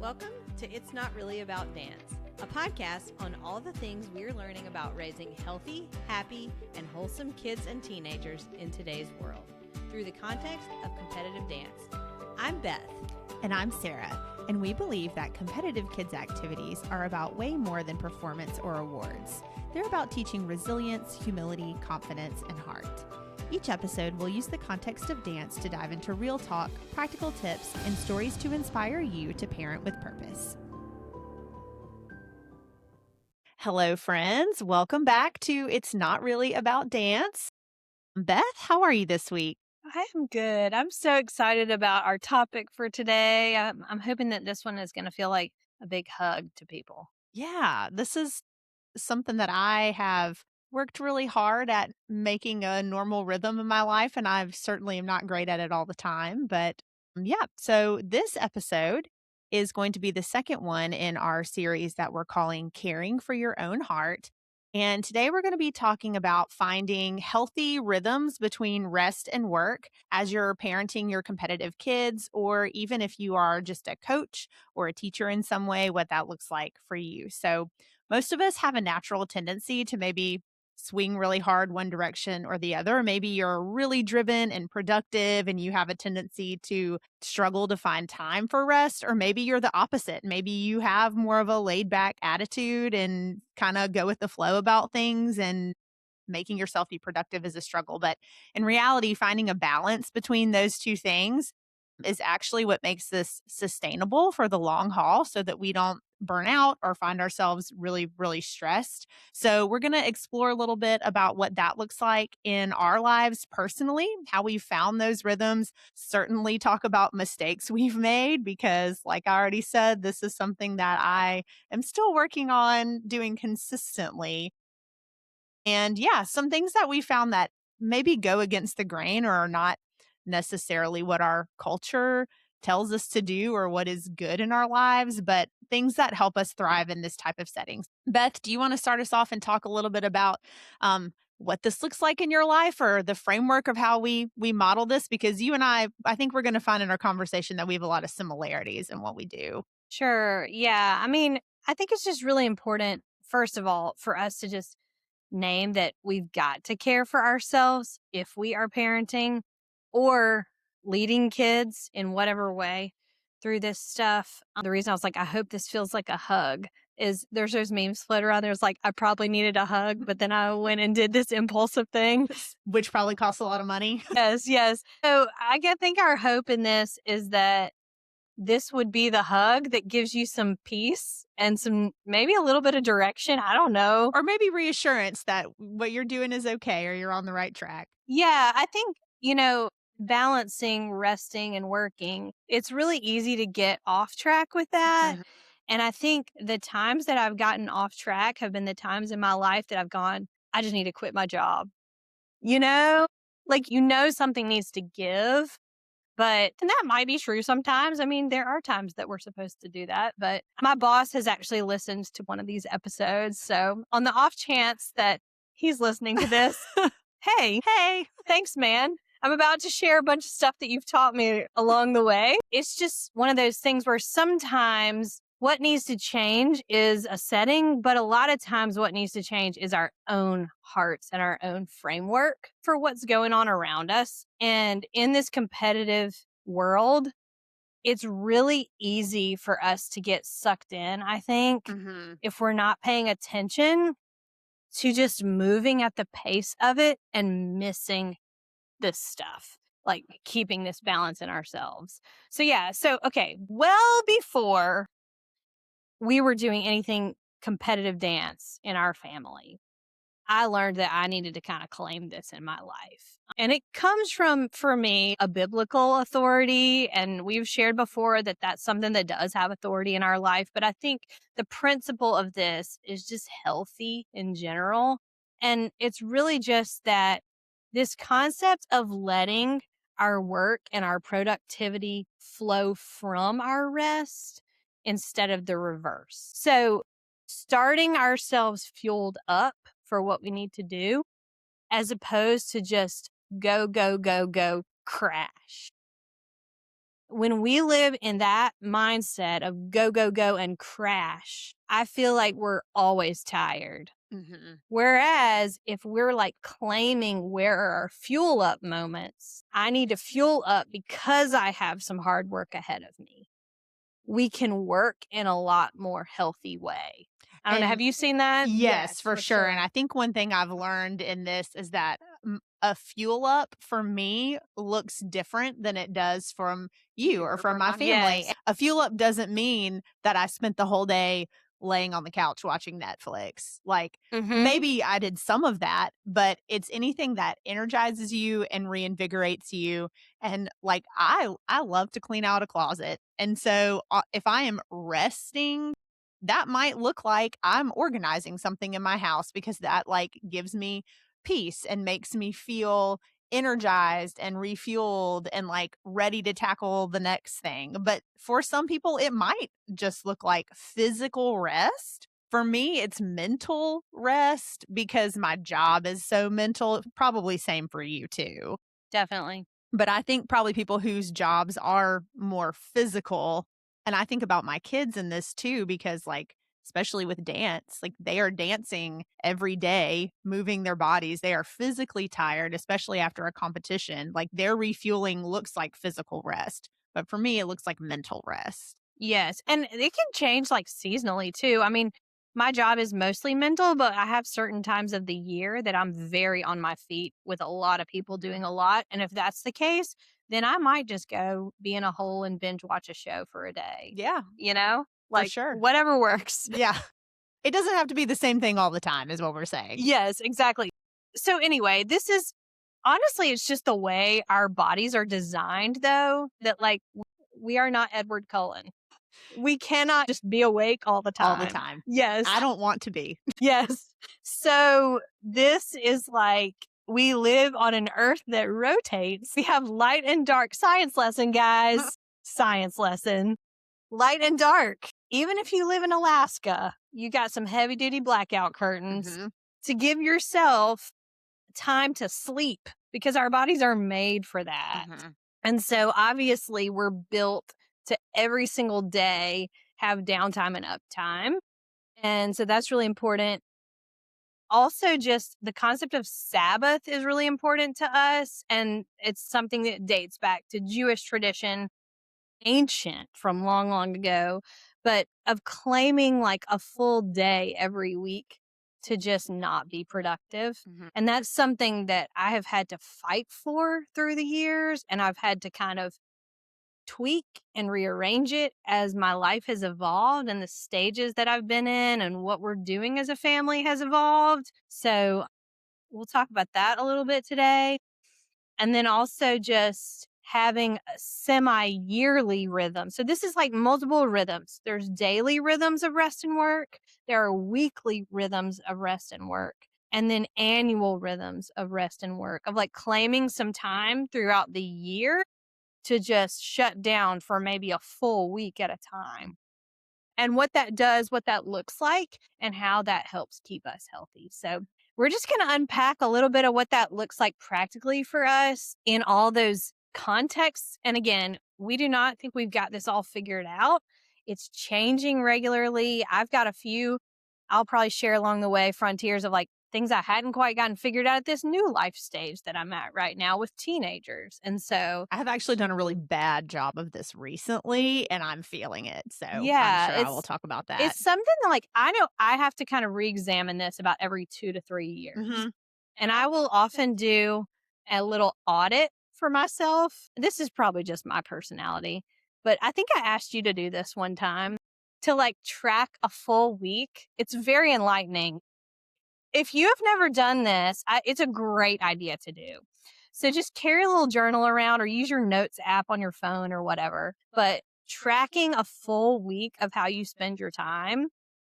Welcome to It's Not Really About Dance, a podcast on all the things we're learning about raising healthy, happy, and wholesome kids and teenagers in today's world through the context of competitive dance. I'm Beth. And I'm Sarah, and we believe that competitive kids activities are about way more than performance or awards. They're about teaching resilience, humility, confidence, and heart. Each episode will use the context of dance to dive into real talk, practical tips, and stories to inspire you to parent with purpose. Hello, friends. Welcome back to It's Not Really About Dance. Beth, how are you this week? I am good. I'm so excited about our topic for today. I'm hoping that this one is going to feel like a big hug to people. Yeah, this is something that I have worked really hard at making a normal rhythm in my life, and I certainly am not great at it all the time. But yeah, so this episode is going to be the second one in our series that we're calling Caring for Your Own Heart. And today we're going to be talking about finding healthy rhythms between rest and work as you're parenting your competitive kids, or even if you are just a coach or a teacher in some way, what that looks like for you. So most of us have a natural tendency to maybe swing really hard one direction or the other. Maybe you're really driven and productive and you have a tendency to struggle to find time for rest, or maybe you're the opposite. Maybe you have more of a laid back attitude and kind of go with the flow about things, and making yourself be productive is a struggle. But in reality, finding a balance between those two things is actually what makes this sustainable for the long haul so that we don't burn out or find ourselves really, really stressed. So, we're going to explore a little bit about what that looks like in our lives personally, how we found those rhythms, certainly talk about mistakes we've made, because, like I already said, this is something that I am still working on doing consistently. And yeah, some things that we found that maybe go against the grain or are not necessarily what our culture tells us to do or what is good in our lives, but things that help us thrive in this type of settings. Beth, do you want to start us off and talk a little bit about what this looks like in your life, or the framework of how we model this? Because you and I think we're going to find in our conversation that we have a lot of similarities in what we do. Sure. Yeah. I think it's just really important, first of all, for us to just name that we've got to care for ourselves if we are parenting or leading kids in whatever way through this stuff. The reason I was like, I hope this feels like a hug is there's those memes floating around. There's like, I probably needed a hug, but then I went and did this impulsive thing. Which probably costs a lot of money. Yes. So think our hope in this is that this would be the hug that gives you some peace and some, maybe a little bit of direction. I don't know. Or maybe reassurance that what you're doing is okay, or you're on the right track. Yeah, I think, balancing resting and working, it's really easy to get off track with that. And I think the times that I've gotten off track have been the times in my life that I've gone, I just need to quit my job. Something needs to give. And that might be true sometimes. There are times that we're supposed to do that. But my boss has actually listened to one of these episodes. So on the off chance that he's listening to this, hey, thanks, man. I'm about to share a bunch of stuff that you've taught me along the way. It's just one of those things where sometimes what needs to change is a setting, but a lot of times what needs to change is our own hearts and our own framework for what's going on around us. And in this competitive world, it's really easy for us to get sucked in, I think, if we're not paying attention to just moving at the pace of it and missing this stuff, like keeping this balance in ourselves. Well before we were doing anything competitive dance in our family, I learned that I needed to kind of claim this in my life. And it comes from, for me, a biblical authority. And we've shared before that that's something that does have authority in our life. But I think the principle of this is just healthy in general. And it's really just that this concept of letting our work and our productivity flow from our rest instead of the reverse. So starting ourselves fueled up for what we need to do, as opposed to just go, crash. when we live in that mindset of go, go, go and crash, I feel like we're always tired. Mm-hmm. Whereas if we're like claiming where are our fuel up moments, I need to fuel up because I have some hard work ahead of me. We can work in a lot more healthy way. I don't know. And Have you seen that? Yes, for sure. And I think one thing I've learned in this is that a fuel up for me looks different than it does from you or from my family. Yes. A fuel up doesn't mean that I spent the whole day laying on the couch watching Netflix. Like maybe I did some of that, but it's anything that energizes you and reinvigorates you. And like I love to clean out a closet. And so if I am resting, that might look like I'm organizing something in my house because that like gives me peace and makes me feel energized and refueled and like ready to tackle the next thing. But for some people, it might just look like physical rest. For me, it's mental rest because my job is so mental. Probably same for you too. Definitely. But I think probably people whose jobs are more physical, and I think about my kids in this too, because like, especially with dance, like they are dancing every day, moving their bodies. They are physically tired, especially after a competition. Like their refueling looks like physical rest. But for me, it looks like mental rest. Yes. And it can change like seasonally too. I mean, my job is mostly mental, but I have certain times of the year that I'm very on my feet with a lot of people doing a lot. And if that's the case, then I might just go be in a hole and binge watch a show for a day. Yeah, You know? Like sure. whatever works. Yeah. It doesn't have to be the same thing all the time, is what we're saying. Yes, exactly. So anyway, this is honestly, it's just the way our bodies are designed, though, that like we are not Edward Cullen. We cannot just be awake all the time. All the time. Yes. I don't want to be. Yes. So this is like we live on an earth that rotates. We have light and dark science lesson, guys. Science lesson. Light and dark. Even if you live in Alaska, you got some heavy duty blackout curtains to give yourself time to sleep because our bodies are made for that. And so obviously we're built to every single day have downtime and uptime. And so that's really important. Also, just the concept of Sabbath is really important to us. And it's something that dates back to Jewish tradition, ancient from long, long ago, but of claiming like a full day every week to just not be productive. And that's something that I have had to fight for through the years. And I've had to kind of tweak and rearrange it as my life has evolved and the stages that I've been in and what we're doing as a family has evolved. So we'll talk about that a little bit today. And then also just having a semi-yearly rhythm. So this is like multiple rhythms. There's daily rhythms of rest and work. There are weekly rhythms of rest and work. And then annual rhythms of rest and work, of like claiming some time throughout the year to just shut down for maybe a full week at a time. And what that does, what that looks like, and how that helps keep us healthy. So we're just going to unpack a little bit of what that looks like practically for us in all those contexts. And again, we do not think we've got this all figured out. It's changing regularly. I've got a few, I'll probably share along the way, frontiers of like things I hadn't quite gotten figured out at this new life stage that I'm at right now with teenagers. And so I have actually done a really bad job of this recently and I'm feeling it. So yeah, I'm sure I will talk about that. It's something that like, I know I have to kind of re-examine this about every 2 to 3 years. And I will often do a little audit for myself. This is probably just my personality, but I think I asked you to do this one time to like track a full week. It's very enlightening. If you have never done this, it's a great idea to do. So just carry a little journal around or use your notes app on your phone or whatever. But tracking a full week of how you spend your time,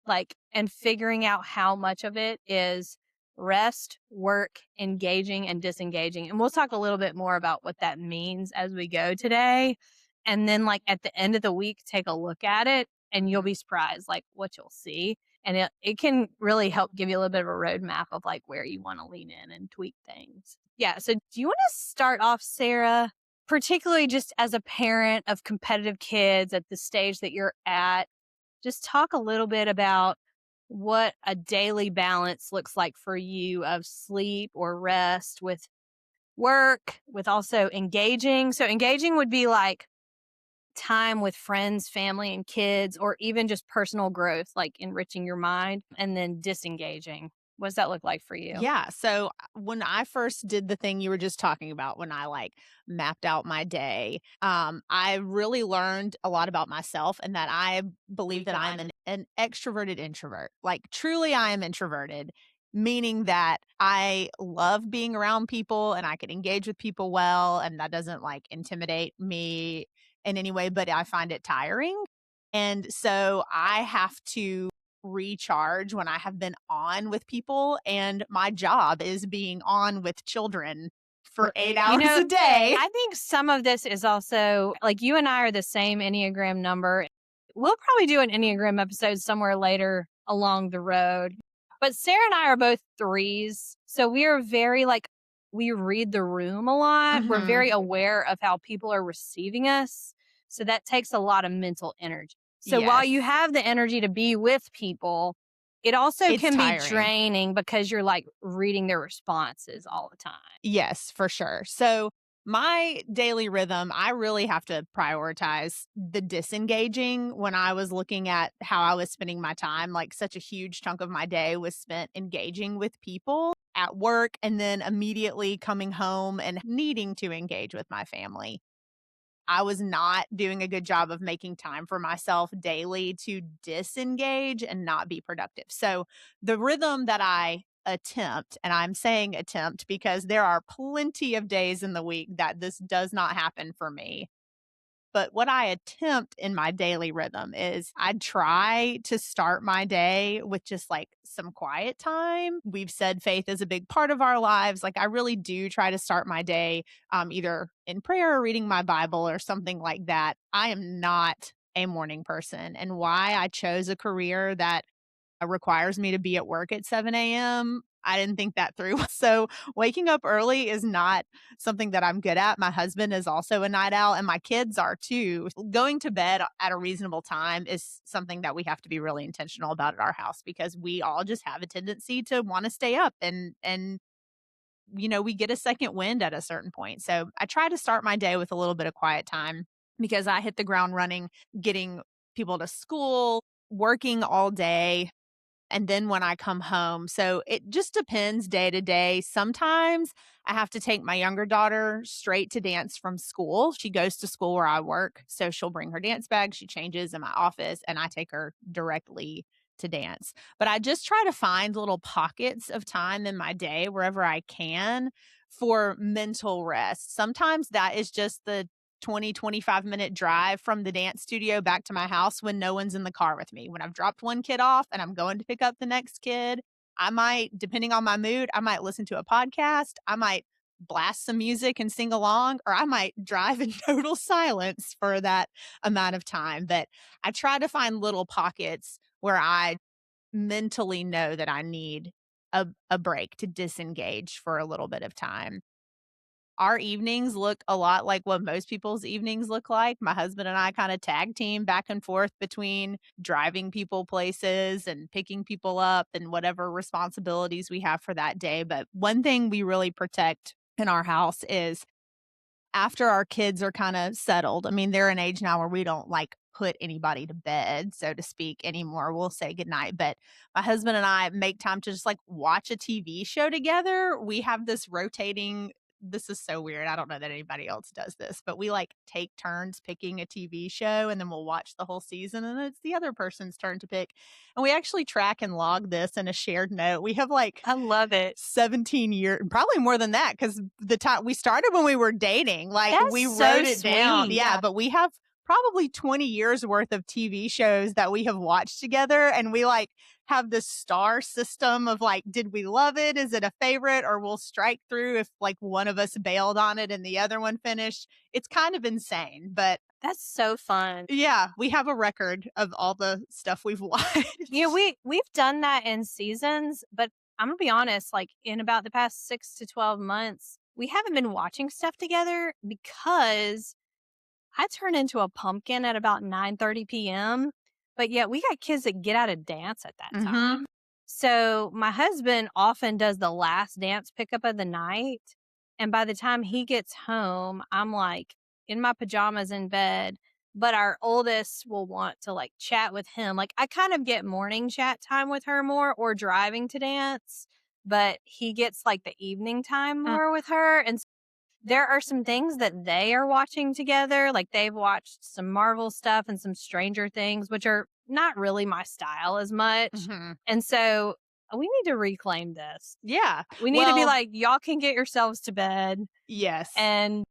like, and figuring out how much of it is rest, work, engaging, and disengaging. And we'll talk a little bit more about what that means as we go today. And then like at the end of the week, take a look at it and you'll be surprised like what you'll see. And it can really help give you a little bit of a roadmap of like where you want to lean in and tweak things. Yeah. So do you want to start off, Sarah, particularly just as a parent of competitive kids at the stage that you're at, just talk a little bit about what a daily balance looks like for you of sleep or rest with work, with also engaging. So engaging would be like time with friends, family, and kids, or even just personal growth, like enriching your mind, and then disengaging. What does that look like for you? Yeah. So when I first did the thing you were just talking about, when I like mapped out my day, I really learned a lot about myself and that I believe that I'm an extroverted introvert. Like truly I am introverted, meaning that I love being around people and I can engage with people well. And that doesn't like intimidate me in any way, but I find it tiring. And so I have to recharge when I have been on with people, and my job is being on with children for 8 hours a day. I think some of this is also like you and I are the same Enneagram number. We'll probably do an Enneagram episode somewhere later along the road. But Sarah and I are both 3s. So we are very like, we read the room a lot. We're very aware of how people are receiving us. So that takes a lot of mental energy. So while you have the energy to be with people, it also can be draining because you're like reading their responses all the time. Yes, for sure. So my daily rhythm, I really have to prioritize the disengaging. When I was looking at how I was spending my time, like such a huge chunk of my day was spent engaging with people at work and then immediately coming home and needing to engage with my family. I was not doing a good job of making time for myself daily to disengage and not be productive. So the rhythm that I attempt, and I'm saying attempt because there are plenty of days in the week that this does not happen for me. But what I attempt in my daily rhythm is I try to start my day with just like some quiet time. We've said faith is a big part of our lives. Like I really do try to start my day either in prayer or reading my Bible or something like that. I am not a morning person. And why I chose a career that requires me to be at work at 7 a.m., I didn't think that through. So waking up early is not something that I'm good at. My husband is also a night owl and my kids are too. Going to bed at a reasonable time is something that we have to be really intentional about at our house because we all just have a tendency to want to stay up and we get a second wind at a certain point. So I try to start my day with a little bit of quiet time because I hit the ground running, getting people to school, working all day, and then when I come home. So it just depends day to day. Sometimes I have to take my younger daughter straight to dance from school. She goes to school where I work. So she'll bring her dance bag. She changes in my office and I take her directly to dance. But I just try to find little pockets of time in my day wherever I can for mental rest. Sometimes that is just the 25-minute drive from the dance studio back to my house when no one's in the car with me. When I've dropped one kid off and I'm going to pick up the next kid, I might, depending on my mood, I might listen to a podcast. I might blast some music and sing along, or I might drive in total silence for that amount of time. But I try to find little pockets where I mentally know that I need a break to disengage for a little bit of time. Our evenings look a lot like what most people's evenings look like. My husband and I kind of tag team back and forth between driving people places and picking people up and whatever responsibilities we have for that day. But one thing we really protect in our house is after our kids are kind of settled. I mean, they're an age now where we don't like put anybody to bed, so to speak, anymore. We'll say goodnight. But my husband and I make time to just like watch a TV show together. We have this is so weird. I don't know that anybody else does this, but we like take turns picking a TV show and then we'll watch the whole season and then it's the other person's turn to pick. And we actually track and log this in a shared note. We have like, I love it. 17 years, probably more than that, because the time we started when we were dating, like we so wrote it down. sweet. Yeah, but we have probably 20 years worth of TV shows that we have watched together. And we like have this star system of like, did we love it? Is it a favorite? Or we'll strike through if like one of us bailed on it and the other one finished. It's kind of insane, but That's so fun. yeah, we have a record of all the stuff we've watched. Yeah, we've done that in seasons, but I'm gonna be honest, like in about the past 6 to 12 months, we haven't been watching stuff together because I turn into a pumpkin at about 9:30 p.m., but yet we got kids that get out of dance at that time. So my husband often does the last dance pickup of the night. And by the time he gets home, I'm like in my pajamas in bed. But our oldest will want to like chat with him. Like I kind of get morning chat time with her more or driving to dance, but he gets like the evening time more with her. And there are some things that they are watching together. Like they've watched some Marvel stuff and some Stranger Things, which are not really my style as much. And so we need to reclaim this. Yeah. We need to be like, y'all can get yourselves to bed. Yes. And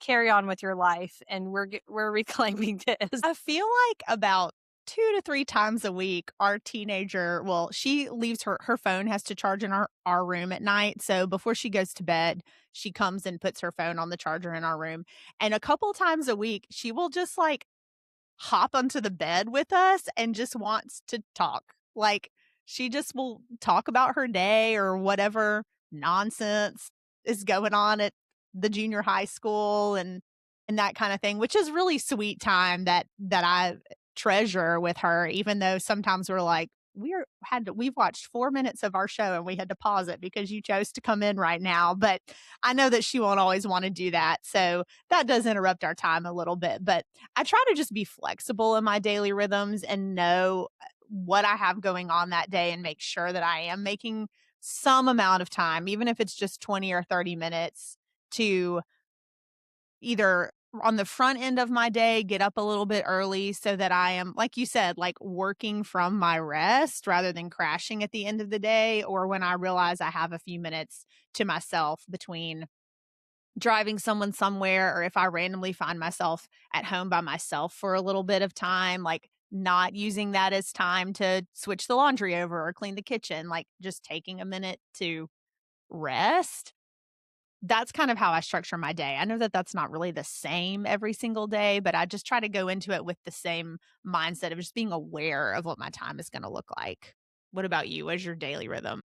carry on with your life. And we're reclaiming this. I feel like about 2 to 3 times a week, our teenager, she leaves her phone has to charge in our room at night. So before she goes to bed, she comes and puts her phone on the charger in our room. And a couple times a week, she will just like hop onto the bed with us and just wants to talk. Like she just will talk about her day or whatever nonsense is going on at the junior high school and that kind of thing, which is really sweet time that I treasure with her, even though sometimes we're like, we've watched 4 minutes of our show and we had to pause it because you chose to come in right now. But I know that she won't always want to do that. So that does interrupt our time a little bit. But I try to just be flexible in my daily rhythms and know what I have going on that day and make sure that I am making some amount of time, even if it's just 20 or 30 minutes, to either on the front end of my day, get up a little bit early so that I am, like you said, like working from my rest rather than crashing at the end of the day, or when I realize I have a few minutes to myself between driving someone somewhere, or if I randomly find myself at home by myself for a little bit of time, like not using that as time to switch the laundry over or clean the kitchen, like just taking a minute to rest. That's kind of how I structure my day. I know that that's not really the same every single day, but I just try to go into it with the same mindset of just being aware of what my time is going to look like. What about you? What's your daily rhythm?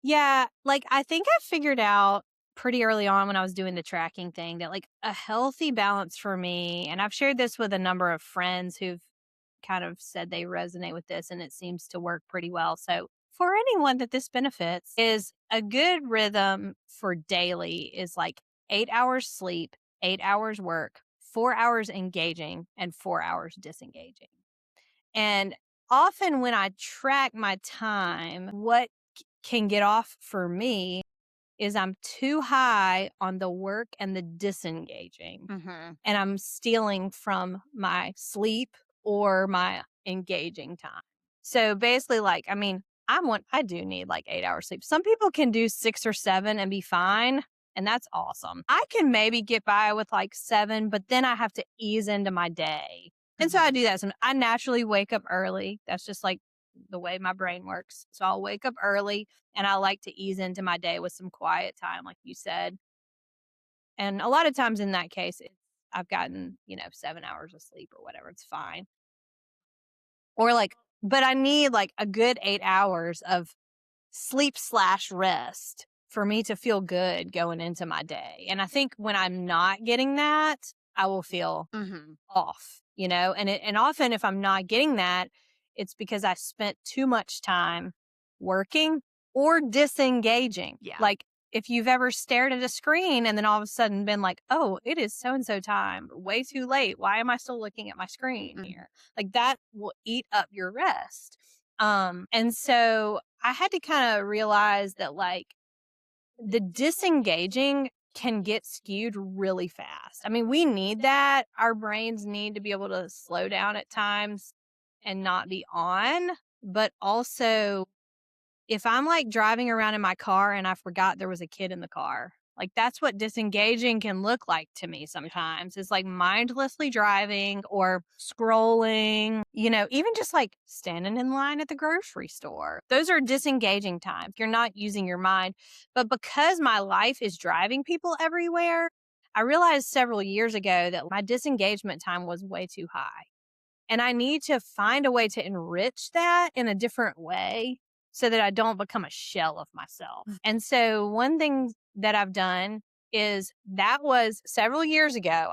Yeah, like I think I figured out pretty early on when I was doing the tracking thing that like a healthy balance for me, and I've shared this with a number of friends who've kind of said they resonate with this and it seems to work pretty well. So for anyone that this benefits, is a good rhythm for daily is like 8 hours sleep, 8 hours work, 4 hours engaging, and 4 hours disengaging. And often when I track my time, what can get off for me is I'm too high on the work and the disengaging. And I'm stealing from my sleep or my engaging time. So basically, like, I mean, I do need like 8 hours sleep. Some people can do 6 or 7 and be fine. And that's awesome. I can maybe get by with like 7, but then I have to ease into my day. And so I do that. So I naturally wake up early. That's just like the way my brain works. So I'll wake up early and I like to ease into my day with some quiet time, like you said. And a lot of times in that case, I've gotten, 7 hours of sleep or whatever. It's fine. Or like, but I need like a good 8 hours of sleep/rest for me to feel good going into my day. And I think when I'm not getting that, I will feel off, and often if I'm not getting that, it's because I spent too much time working or disengaging. Yeah. Like if you've ever stared at a screen and then all of a sudden been like, oh, it is so-and-so time, way too late. Why am I still looking at my screen here? Like that will eat up your rest. And so I had to kind of realize that like the disengaging can get skewed really fast. I mean, we need that. Our brains need to be able to slow down at times and not be on. But also, if I'm like driving around in my car and I forgot there was a kid in the car, like that's what disengaging can look like to me sometimes. It's like mindlessly driving or scrolling, even just like standing in line at the grocery store. Those are disengaging times. You're not using your mind. But because my life is driving people everywhere, I realized several years ago that my disengagement time was way too high. And I need to find a way to enrich that in a different way so that I don't become a shell of myself. And so one thing that I've done is that was several years ago.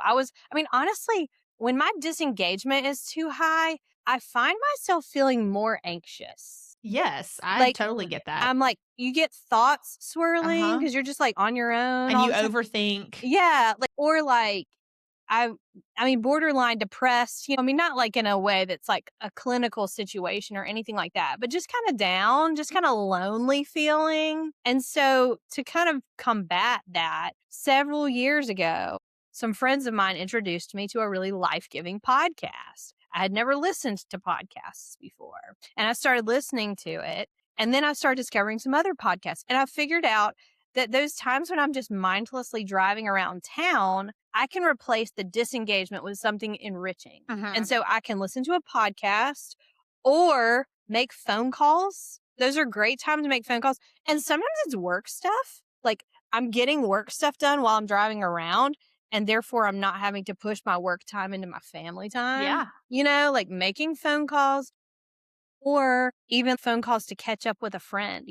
Honestly, when my disengagement is too high, I find myself feeling more anxious. Yes, I Like, totally get that. I'm like, you get thoughts swirling Uh-huh. because you're just like on your own. And all you the time. overthink. Yeah. I borderline depressed, not like in a way that's like a clinical situation or anything like that, but just kind of down, just kind of lonely feeling. And so to kind of combat that, several years ago, some friends of mine introduced me to a really life-giving podcast. I had never listened to podcasts before, and I started listening to it. And then I started discovering some other podcasts, and I figured out that those times when I'm just mindlessly driving around town, I can replace the disengagement with something enriching. And so I can listen to a podcast or make phone calls. Those are great times to make phone calls. And sometimes it's work stuff. Like I'm getting work stuff done while I'm driving around. And therefore, I'm not having to push my work time into my family time. Yeah. Like making phone calls or even phone calls to catch up with a friend.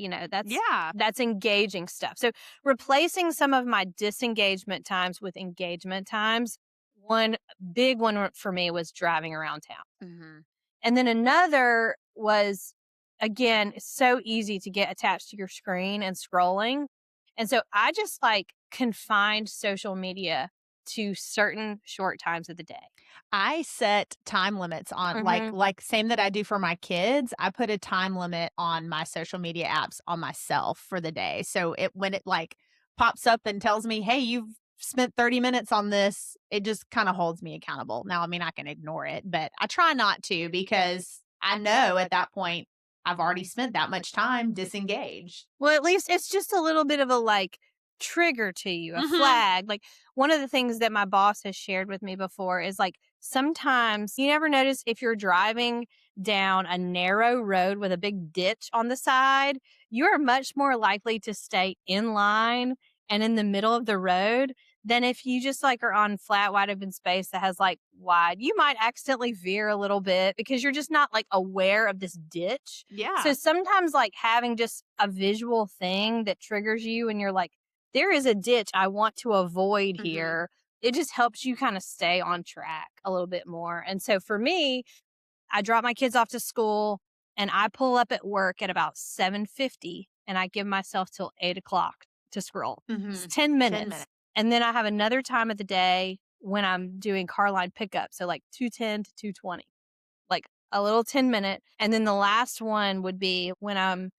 That's engaging stuff. So replacing some of my disengagement times with engagement times, one big one for me was driving around town. And then another was, again, it's so easy to get attached to your screen and scrolling. And so I just like confined social media to certain short times of the day. I set time limits on Mhm. like same that I do for my kids. I put a time limit on my social media apps on myself for the day. So when it like pops up and tells me, "Hey, you've spent 30 minutes on this," it just kind of holds me accountable. Now, I mean, I can ignore it, but I try not to because I know at that point I've already spent that much time disengaged. Well, at least it's just a little bit of a like trigger to you, a Mhm. flag. Like one of the things that my boss has shared with me before is like sometimes you never notice if you're driving down a narrow road with a big ditch on the side, you're much more likely to stay in line and in the middle of the road than if you just like are on flat, wide open space that has like wide. You might accidentally veer a little bit because you're just not like aware of this ditch. Yeah. So sometimes like having just a visual thing that triggers you and you're like, there is a ditch I want to avoid here. It just helps you kind of stay on track a little bit more. And so for me, I drop my kids off to school and I pull up at work at about 7:50 and I give myself till 8:00 to scroll. It's 10 minutes. 10 minutes. And then I have another time of the day when I'm doing car line pickup. So like 2:10 to 2:20, like a little 10-minute. And then the last one would be when I'm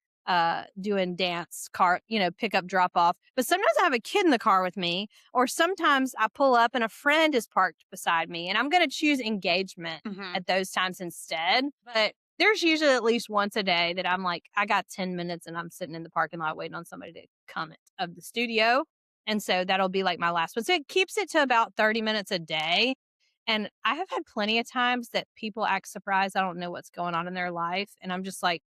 doing dance car, pickup drop off. But sometimes I have a kid in the car with me, or sometimes I pull up and a friend is parked beside me and I'm going to choose engagement at those times instead. But there's usually at least once a day that I'm like, I got 10 minutes and I'm sitting in the parking lot waiting on somebody to come of the studio. And so that'll be like my last one. So it keeps it to about 30 minutes a day. And I have had plenty of times that people act surprised I don't know what's going on in their life. And I'm just like,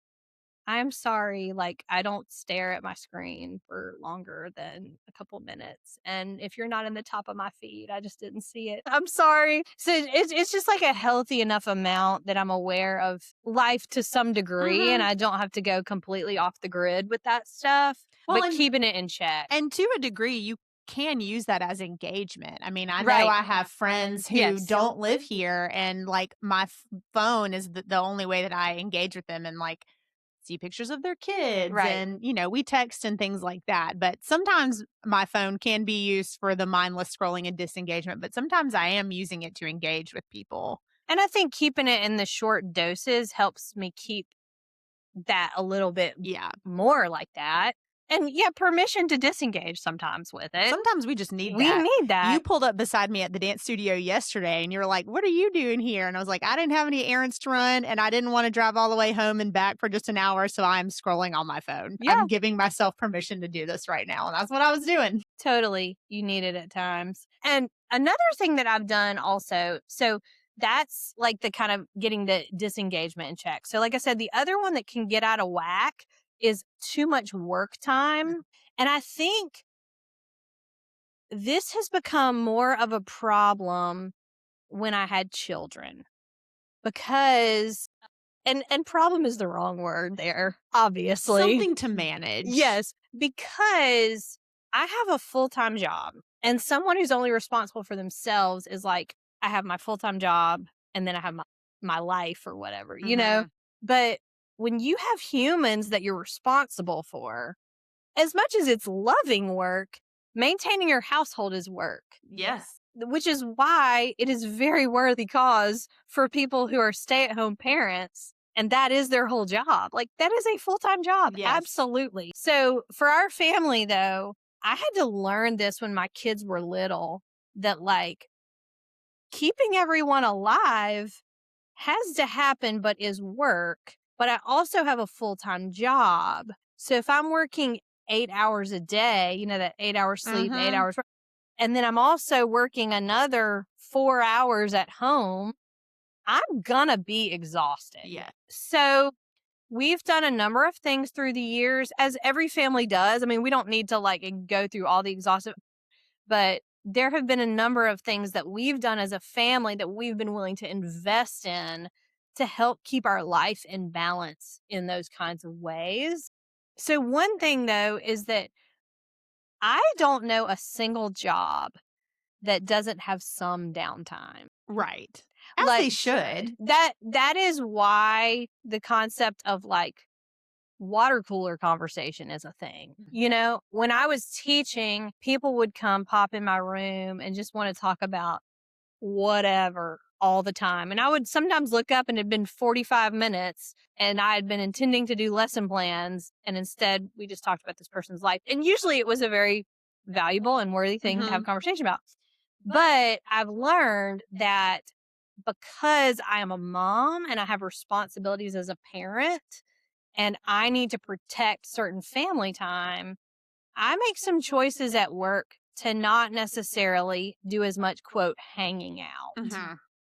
I'm sorry, like, I don't stare at my screen for longer than a couple minutes. And if you're not in the top of my feed, I just didn't see it. I'm sorry. So it's just like a healthy enough amount that I'm aware of life to some degree and I don't have to go completely off the grid with that stuff, but keeping it in check. And to a degree, you can use that as engagement. I mean, I know Right. I have friends who Yes. don't live here, and like my phone is the only way that I engage with them and like see pictures of their kids. Right. And, we text and things like that. But sometimes my phone can be used for the mindless scrolling and disengagement, but sometimes I am using it to engage with people. And I think keeping it in the short doses helps me keep that a little bit more like that. And permission to disengage sometimes with it. Sometimes we just need We that. need that. You pulled up beside me at the dance studio yesterday and you were like, "What are you doing here?" And I was like, "I didn't have any errands to run and I didn't want to drive all the way home and back for just an hour. So I'm scrolling on my phone. Yeah. I'm giving myself permission to do this right now." And that's what I was doing. Totally. You need it at times. And another thing that I've done also, so that's like the kind of getting the disengagement in check. So like I said, the other one that can get out of whack is too much work time. And I think this has become more of a problem when I had children because, and problem is the wrong word there, obviously. Something to manage. Yes, because I have a full-time job And someone who's only responsible for themselves is like, I have my full-time job and then I have my life or whatever, you know? But when you have humans that you're responsible for, as much as it's loving work, maintaining your household is work. Yes. Which is why it is very worthy cause for people who are stay-at-home parents, and that is their whole job. Like, that is a full-time job. Yes. Absolutely. So for our family, though, I had to learn this when my kids were little, that like keeping everyone alive has to happen, but is work. But I also have a full-time job. So if I'm working 8 hours a day, you know, that 8 hours sleep, 8 hours work, and then I'm also working another 4 hours at home, I'm gonna be exhausted. Yeah. So we've done a number of things through the years, as every family does. I mean, we don't need to like go through all the exhaustive, but there have been a number of things that we've done as a family that we've been willing to invest in to help keep our life in balance in those kinds of ways. So one thing though is that I don't know a single job that doesn't have some downtime. Right. As Like, they should. That is why the concept of like water cooler conversation is a thing. You know, when I was teaching, people would come pop in my room and just want to talk about whatever all the time. And I would sometimes look up and it had been 45 minutes and I had been intending to do lesson plans. And instead we just talked about this person's life. And usually it was a very valuable and worthy thing to have a conversation about. But I've learned that because I am a mom and I have responsibilities as a parent and I need to protect certain family time, I make some choices at work to not necessarily do as much, quote, hanging out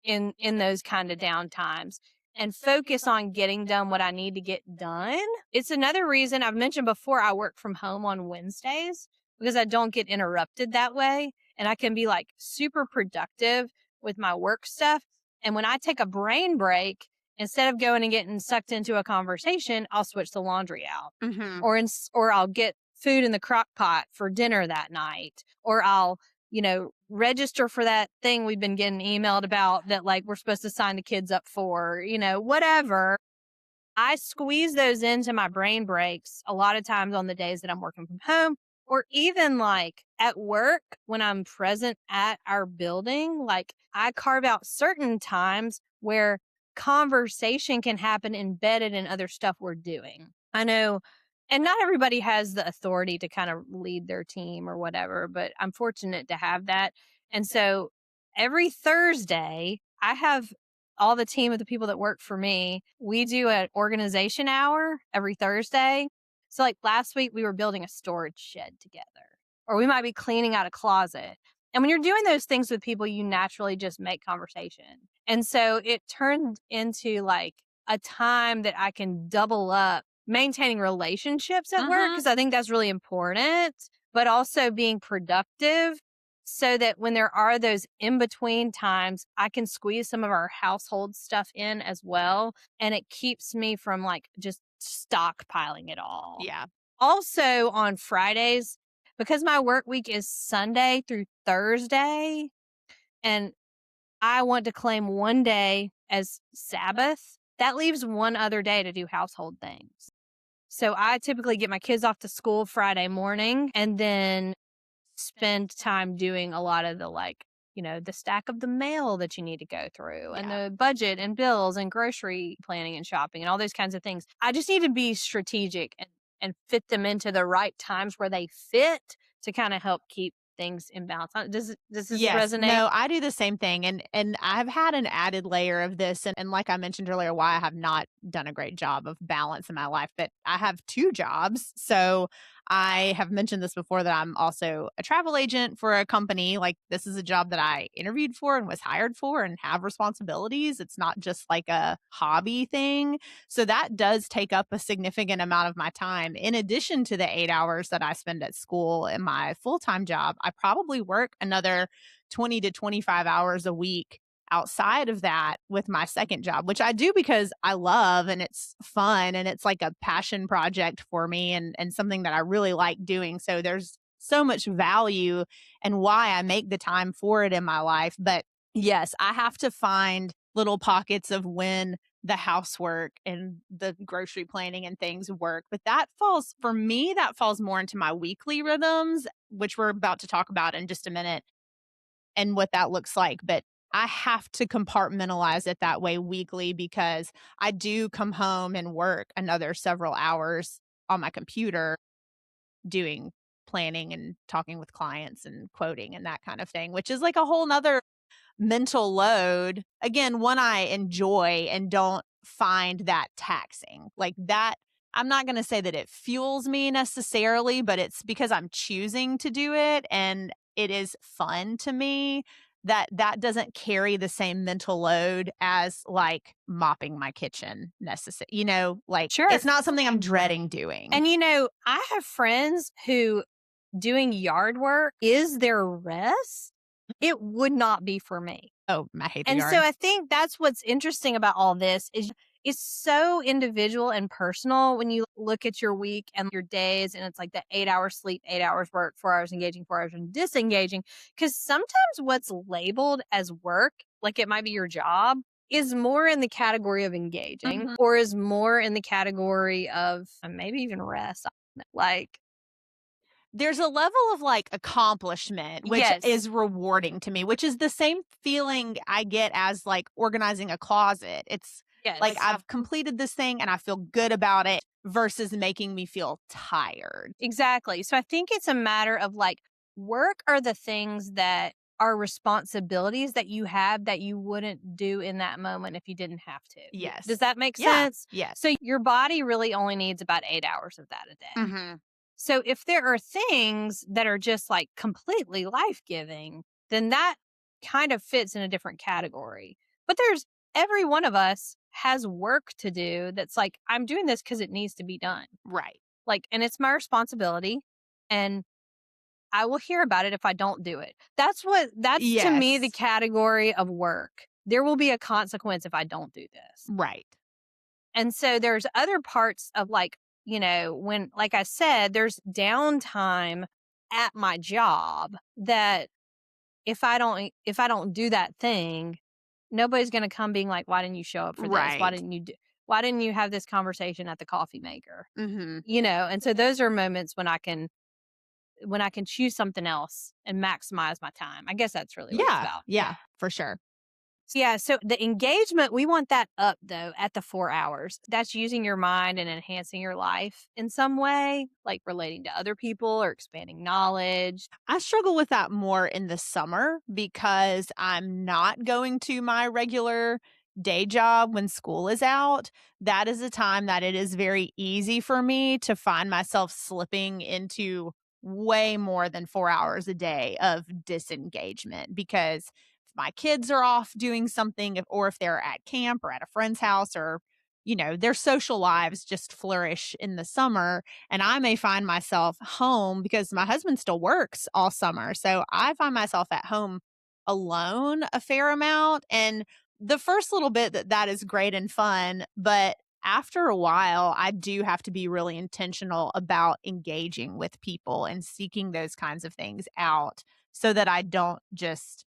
in those kind of downtimes and focus on getting done what I need to get done. It's another reason I've mentioned before I work from home on Wednesdays because I don't get interrupted that way. And I can be like super productive with my work stuff. And when I take a brain break, instead of going and getting sucked into a conversation, I'll switch the laundry out or I'll get food in the crock pot for dinner that night, or I'll, you know, register for that thing we've been getting emailed about that like we're supposed to sign the kids up for, you know, whatever. I squeeze those into my brain breaks a lot of times on the days that I'm working from home, or even like at work when I'm present at our building. Like I carve out certain times where conversation can happen embedded in other stuff we're doing. I know, and not everybody has the authority to kind of lead their team or whatever, but I'm fortunate to have that. And so every Thursday, I have all the team of the people that work for me. We do an organization hour every Thursday. So like last week, we were building a storage shed together, or we might be cleaning out a closet. And when you're doing those things with people, you naturally just make conversation. And so it turned into like a time that I can double up maintaining relationships at work, because I think that's really important, but also being productive so that when there are those in between times, I can squeeze some of our household stuff in as well. And it keeps me from like just stockpiling it all. Yeah. Also on Fridays, because my work week is Sunday through Thursday, and I want to claim one day as Sabbath, that leaves one other day to do household things. So I typically get my kids off to school Friday morning and then spend time doing a lot of the like, you know, the stack of the mail that you need to go through and the budget and bills and grocery planning and shopping and all those kinds of things. I just need to be strategic and fit them into the right times where they fit to kind of help keep things in balance. Does this resonate? No, I do the same thing. And I've had an added layer of this. And like I mentioned earlier, why I have not done a great job of balance in my life, but I have 2 jobs. So I have mentioned this before that I'm also a travel agent for a company. Like this is a job that I interviewed for and was hired for and have responsibilities. It's not just like a hobby thing. So that does take up a significant amount of my time. In addition to the 8 hours that I spend at school in my full-time job, I probably work another 20 to 25 hours a week outside of that with my second job, which I do because I love and it's fun and it's like a passion project for me and something that I really like doing. So there's so much value and why I make the time for it in my life. But yes, I have to find little pockets of when the housework and the grocery planning and things work. But that falls, for me, that falls more into my weekly rhythms, which we're about to talk about in just a minute and what that looks like. But I have to compartmentalize it that way weekly because I do come home and work another several hours on my computer doing planning and talking with clients and quoting and that kind of thing, which is like a whole nother mental load. Again, one I enjoy and don't find that taxing. Like that, I'm not going to say that it fuels me necessarily, but it's because I'm choosing to do it and it is fun to me that doesn't carry the same mental load as like mopping my kitchen necessary. Like Sure. it's not something I'm dreading doing. And I have friends who doing yard work is their rest. It would not be for me. Oh, I hate the And yard. so I think that's what's interesting about all this is it's so individual and personal when you look at your week and your days and it's like the 8 hours sleep, 8 hours work, 4 hours engaging, 4 hours disengaging. Because sometimes what's labeled as work, like it might be your job, is more in the category of engaging or is more in the category of maybe even rest. Like, there's a level of like accomplishment, which Yes. is rewarding to me, which is the same feeling I get as like organizing a closet. It's yes. like I've completed this thing and I feel good about it versus making me feel tired. Exactly. So I think it's a matter of like work are the things that are responsibilities that you have that you wouldn't do in that moment if you didn't have to. Yes. Does that make Yeah. sense? Yes. So your body really only needs about 8 hours of that a day. Mhm. So if there are things that are just like completely life-giving, then that kind of fits in a different category. But every one of us has work to do that's like, I'm doing this because it needs to be done. Right. Like, and it's my responsibility and I will hear about it if I don't do it. That's to me the Yes. category of work. There will be a consequence if I don't do this. Right. And so there's other parts of like, when, like I said, there's downtime at my job that if I don't do that thing, nobody's going to come being like, why didn't you show up for this? Why Right. didn't you have this conversation at the coffee maker? Mhm. And so those are moments when I can choose something else and maximize my time. I guess that's really what it's about. Yeah, for sure. Yeah. So the engagement, we want that up though at the 4 hours. That's using your mind and enhancing your life in some way, like relating to other people or expanding knowledge. I struggle with that more in the summer because I'm not going to my regular day job when school is out. That is a time that it is very easy for me to find myself slipping into way more than 4 hours a day of disengagement because if my kids are off doing something or if they're at camp or at a friend's house or their social lives just flourish in the summer and I may find myself home because my husband still works all summer. So I find myself at home alone a fair amount. And the first little bit that is great and fun, but after a while, I do have to be really intentional about engaging with people and seeking those kinds of things out so that I don't just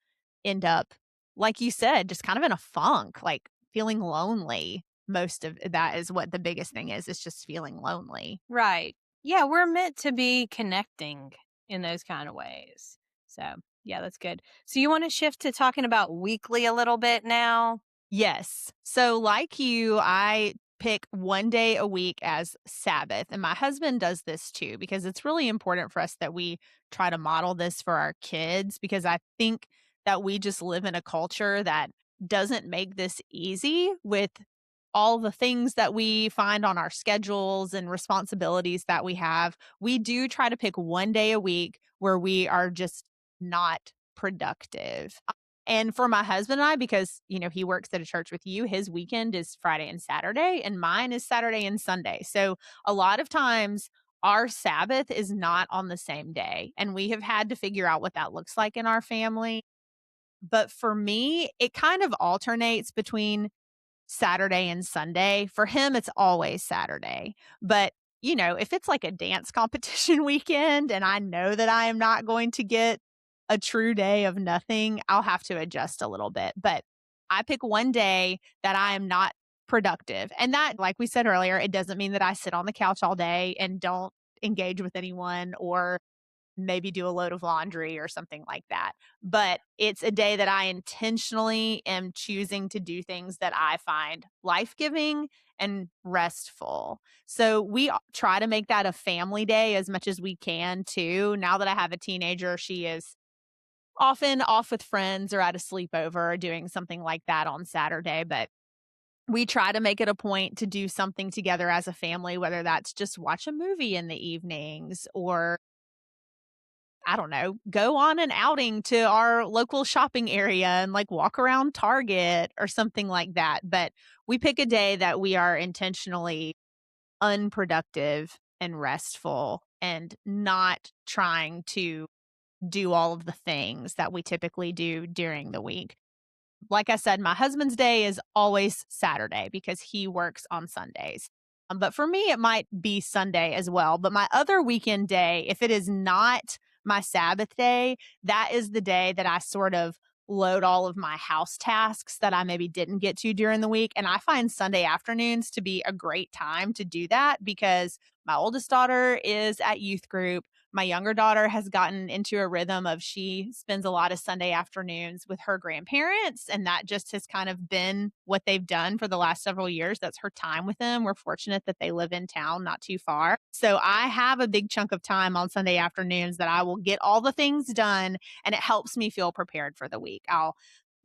end up, like you said, just kind of in a funk, like feeling lonely. Most of that is what the biggest thing is. It's just feeling lonely. Right. Yeah. We're meant to be connecting in those kind of ways. So, yeah, that's good. So, you want to shift to talking about weekly a little bit now? Yes. So, like you, I pick one day a week as Sabbath. And my husband does this too, because it's really important for us that we try to model this for our kids, because I think that we just live in a culture that doesn't make this easy with all the things that we find on our schedules and responsibilities that we have. We do try to pick one day a week where we are just not productive. And for my husband and I, because, he works at a church with you, his weekend is Friday and Saturday, and mine is Saturday and Sunday. So a lot of times our Sabbath is not on the same day. And we have had to figure out what that looks like in our family. But for me, it kind of alternates between Saturday and Sunday. For him, it's always Saturday. But if it's like a dance competition weekend and I know that I am not going to get a true day of nothing, I'll have to adjust a little bit. But I pick one day that I am not productive. And that, like we said earlier, it doesn't mean that I sit on the couch all day and don't engage with anyone or maybe do a load of laundry or something like that. But it's a day that I intentionally am choosing to do things that I find life giving and restful. So we try to make that a family day as much as we can too. Now that I have a teenager, she is often off with friends or at a sleepover or doing something like that on Saturday. But we try to make it a point to do something together as a family, whether that's just watch a movie in the evenings or I don't know, go on an outing to our local shopping area and like walk around Target or something like that. But we pick a day that we are intentionally unproductive and restful and not trying to do all of the things that we typically do during the week. Like I said, my husband's day is always Saturday because he works on Sundays. But for me, it might be Sunday as well. But my other weekend day, if it is not my Sabbath day, that is the day that I sort of load all of my house tasks that I maybe didn't get to during the week. And I find Sunday afternoons to be a great time to do that because my oldest daughter is at youth group. My younger daughter has gotten into a rhythm of she spends a lot of Sunday afternoons with her grandparents, and that just has kind of been what they've done for the last several years. That's her time with them. We're fortunate that they live in town, not too far. So I have a big chunk of time on Sunday afternoons that I will get all the things done, and it helps me feel prepared for the week. I'll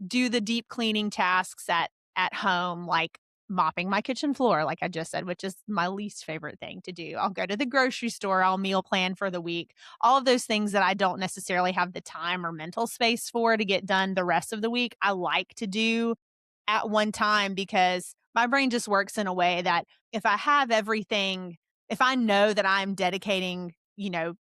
do the deep cleaning tasks at home, like mopping my kitchen floor, like I just said, which is my least favorite thing to do. I'll go to the grocery store, I'll meal plan for the week, all of those things that I don't necessarily have the time or mental space for to get done the rest of the week. I like to do at one time because my brain just works in a way that if I have everything, if I know that I'm dedicating,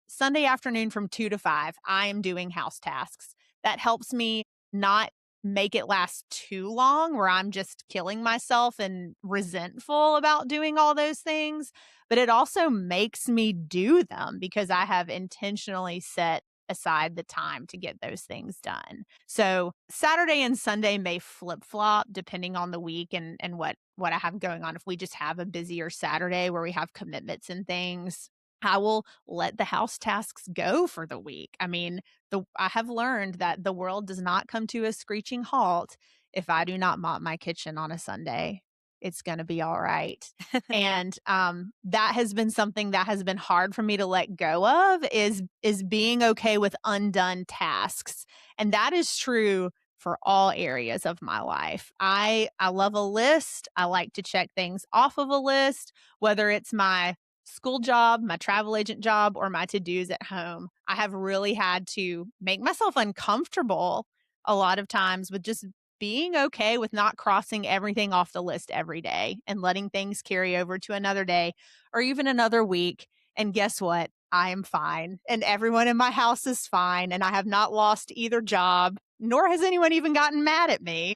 Sunday afternoon from 2 to 5, I am doing house tasks. That helps me not make it last too long where I'm just killing myself and resentful about doing all those things. But it also makes me do them because I have intentionally set aside the time to get those things done. So Saturday and Sunday may flip flop depending on the week and what I have going on. If we just have a busier Saturday where we have commitments and things, I will let the house tasks go for the week. I mean, I have learned that the world does not come to a screeching halt if I do not mop my kitchen on a Sunday. It's going to be all right. And that has been something that has been hard for me to let go of is being okay with undone tasks. And that is true for all areas of my life. I love a list. I like to check things off of a list, whether it's my school job, my travel agent job, or my to-dos at home. I have really had to make myself uncomfortable a lot of times with just being okay with not crossing everything off the list every day and letting things carry over to another day or even another week. And guess what? I am fine. And everyone in my house is fine. And I have not lost either job, nor has anyone even gotten mad at me.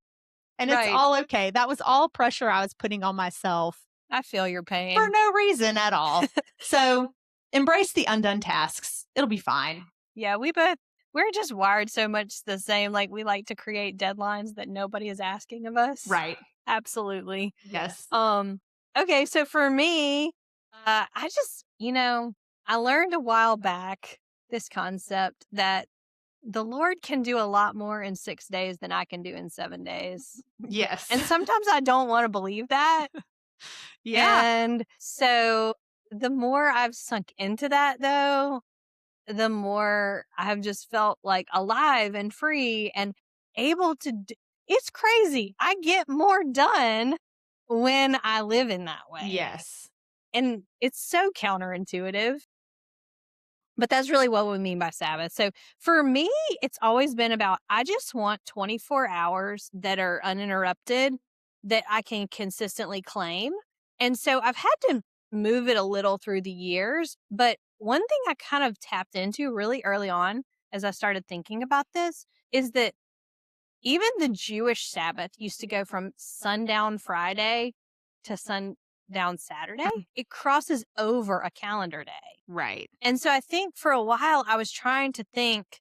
And it's Right. all okay. That was all pressure I was putting on myself I feel your pain. for no reason at all. So embrace the undone tasks. It'll be fine. Yeah, we're just wired so much the same. Like we like to create deadlines that nobody is asking of us. Right. Absolutely. Yes. Okay, so for me, I just, I learned a while back this concept that the Lord can do a lot more in 6 days than I can do in 7 days. Yes. And sometimes I don't want to believe that. Yeah. And so the more I've sunk into that, though, the more I have just felt like alive and free and able to do. It's crazy. I get more done when I live in that way. Yes. And it's so counterintuitive. But that's really what we mean by Sabbath. So for me, it's always been about, I just want 24 hours that are uninterrupted that I can consistently claim. And so I've had to move it a little through the years. But one thing I kind of tapped into really early on as I started thinking about this is that even the Jewish Sabbath used to go from sundown Friday to down Saturday, it crosses over a calendar day. Right. And so I think for a while I was trying to think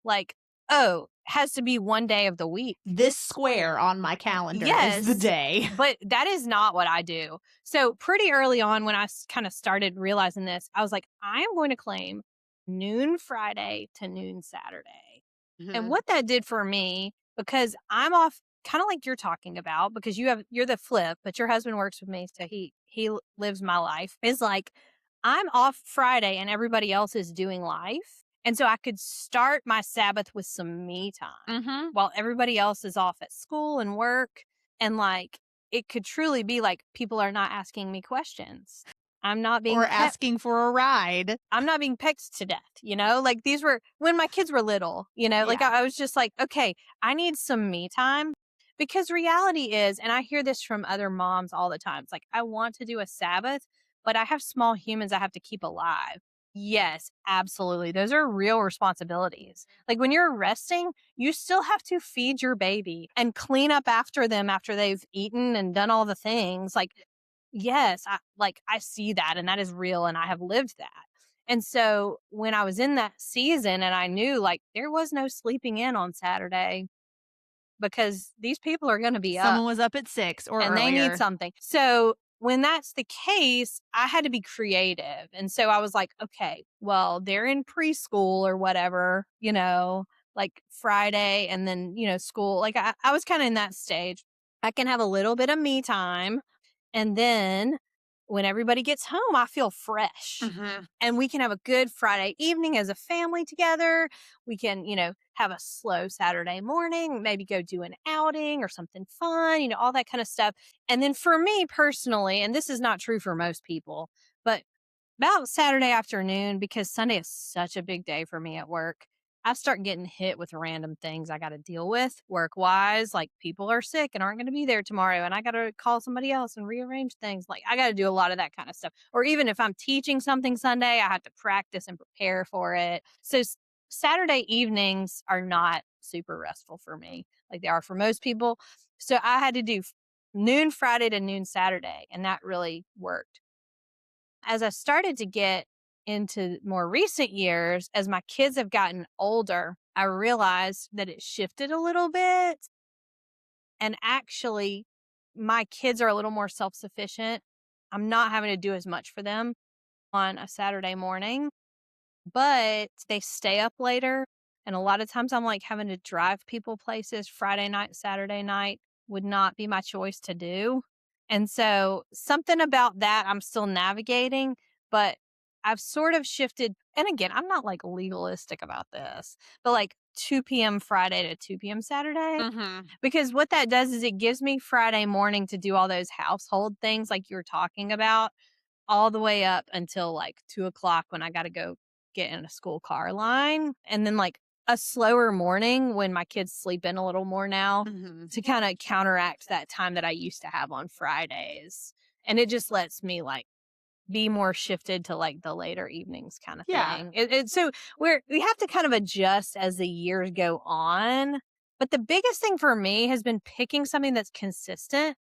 like, oh, it has to be one day of the week. This square on my calendar is the Yes. day. But that is not what I do. So pretty early on when I kind of started realizing this, I was like, I am going to claim noon Friday to noon Saturday. And what that did for me, because I'm off kind of like you're talking about, because you're the flip, but your husband works with me, so he lives my life, is like I'm off Friday and everybody else is doing life. And so I could start my Sabbath with some me time while everybody else is off at school and work. And like it could truly be like people are not asking me questions. I'm not being Or asking for a ride. I'm not being pecked to death, you know? Like these were when my kids were little, you know? Like Yeah. I was just like, okay, I need some me time. Because reality is, and I hear this from other moms all the time, it's like, I want to do a Sabbath, but I have small humans I have to keep alive. Yes, absolutely. Those are real responsibilities. Like when you're resting, you still have to feed your baby and clean up after them after they've eaten and done all the things. Like, yes, I see that and that is real and I have lived that. And so when I was in that season and I knew like there was no sleeping in on Saturday because these people are going to be up Someone was up at 6 or and earlier. they need something. So when that's the case, I had to be creative. And so I was like, okay, well, they're in preschool or whatever, you know, like Friday and then, you know, school. Like I was kind of in that stage. I can have a little bit of me time. And then when everybody gets home, I feel fresh. And we can have a good Friday evening as a family together. We can, you know, have a slow Saturday morning, maybe go do an outing or something fun, you know, all that kind of stuff. And then for me personally, and this is not true for most people, but about Saturday afternoon, because Sunday is such a big day for me at work, I start getting hit with random things I got to deal with work wise. Like people are sick and aren't going to be there tomorrow, and I got to call somebody else and rearrange things. Like I got to do a lot of that kind of stuff. Or even if I'm teaching something Sunday, I have to practice and prepare for it. So Saturday evenings are not super restful for me, like they are for most people. So I had to do noon Friday to noon Saturday, and that really worked. As I started to get into more recent years, as my kids have gotten older, I realized that it shifted a little bit. And actually, my kids are a little more self-sufficient. I'm not having to do as much for them on a Saturday morning, but they stay up later. And a lot of times I'm like having to drive people places Friday night, Saturday night would not be my choice to do. And so something about that I'm still navigating, but I've sort of shifted. And again, I'm not like legalistic about this, but like 2 p.m. Friday to 2 p.m. Saturday. Because what that does is it gives me Friday morning to do all those household things like you're talking about, all the way up until like 2 o'clock when I got to go get in a school car line. And then like a slower morning when my kids sleep in a little more now to kind of counteract that time that I used to have on Fridays. And it just lets me like be more shifted to like the later evenings kind of thing. So we have to kind of adjust as the years go on. But the biggest thing for me has been picking something that's consistent,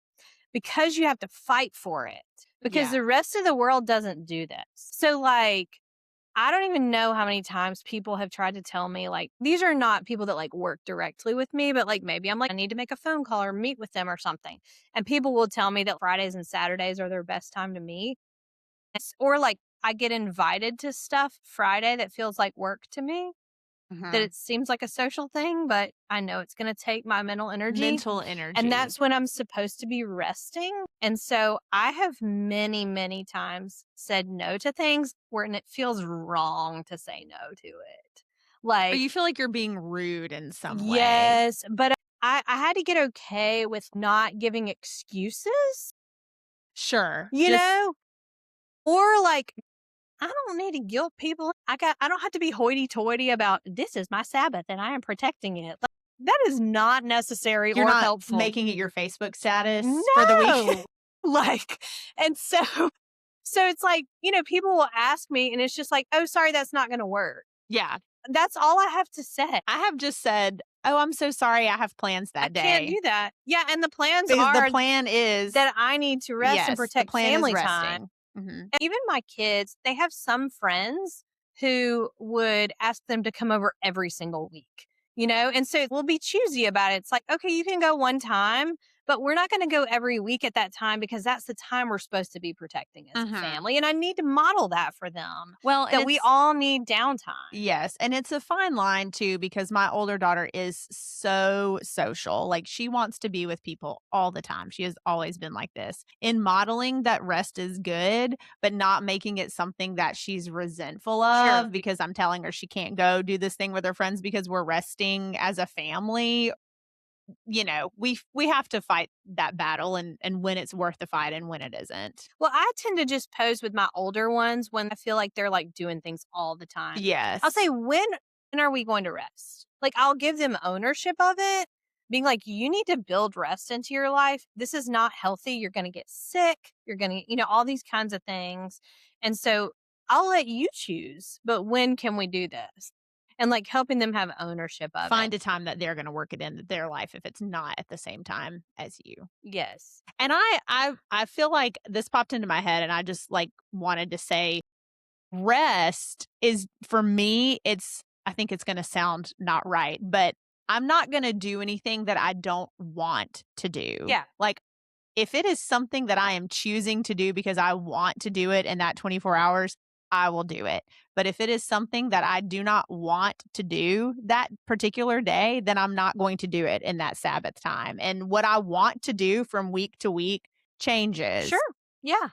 because you have to fight for it, because the rest of the world doesn't do this. So like, I don't even know how many times people have tried to tell me, like, these are not people that like work directly with me, but like maybe I'm like, I need to make a phone call or meet with them or something. And people will tell me that Fridays and Saturdays are their best time to meet. Or like I get invited to stuff Friday that feels like work to me, that it seems like a social thing, but I know it's going to take my mental energy. And that's when I'm supposed to be resting. And so I have many, many times said no to things and it feels wrong to say no to it. Like, or you feel like you're being rude in some way. Yes, but I had to get okay with not giving excuses. Sure. You know? Or like, I don't need to guilt people. I don't have to be hoity-toity about this is my Sabbath and I am protecting it. Like, that is not necessary You're or not helpful. Making it your Facebook status for the week. Like, and so it's like, you know, people will ask me and it's just like, oh, sorry, that's not going to work. Yeah. That's all I have to say. I have just said, oh, I'm so sorry, I have plans that I day. can't do that. Yeah, and the plans Because are the plan is that I need to rest and yes, the protect plan is family time. resting. Mhm. And even my kids, they have some friends who would ask them to come over every single week, and so we'll be choosy about it. It's like, okay, you can go one time, but we're not going to go every week at that time because that's the time we're supposed to be protecting as a Mhm. family. And I need to model that for them, Well, and that we it's all need downtime. yes, and it's a fine line too because my older daughter is so social. Like she wants to be with people all the time. She has always been like this. In modeling that rest is good, but not making it something that she's resentful of Sure. because I'm telling her she can't go do this thing with her friends because we're resting as a family. We have to fight that battle and when it's worth the fight and when it isn't. Well, I tend to just pose with my older ones when I feel like they're like doing things all the time. Yes. I'll say, when are we going to rest? Like, I'll give them ownership of it, being like, you need to build rest into your life. This is not healthy. You're going to get sick. You're going to, all these kinds of things. And so I'll let you choose, but when can we do this? And like helping them have ownership of Find it. a time that they're going to work it into their life if it's not at the same time as you. Yes. And I feel like this popped into my head and I just like wanted to say rest is for me I think it's going to sound not right, but I'm not going to do anything that I don't want to do. Yeah. Like if it is something that I am choosing to do because I want to do it in that 24 hours, I will do it. But if it is something that I do not want to do that particular day, then I'm not going to do it in that Sabbath time. And what I want to do from week to week changes. Sure. Yeah.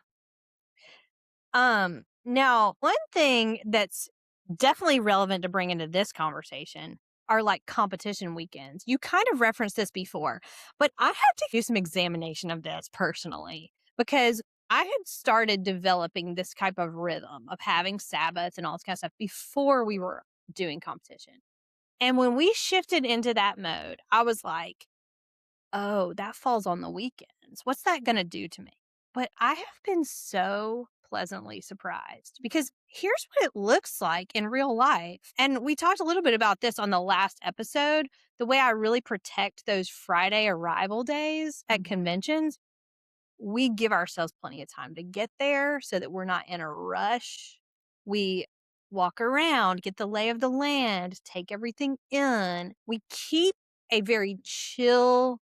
Now, one thing that's definitely relevant to bring into this conversation are like competition weekends. You kind of referenced this before, but I had to do some examination of this personally because I had started developing this type of rhythm of having Sabbaths and all this kind of stuff before we were doing competition. And when we shifted into that mode, I was like, oh, that falls on the weekends. What's that going to do to me? But I have been so pleasantly surprised because here's what it looks like in real life. And we talked a little bit about this on the last episode, the way I really protect those Friday arrival days at conventions. We give ourselves plenty of time to get there so that we're not in a rush. We walk around, get the lay of the land, take everything in. We keep a very chill,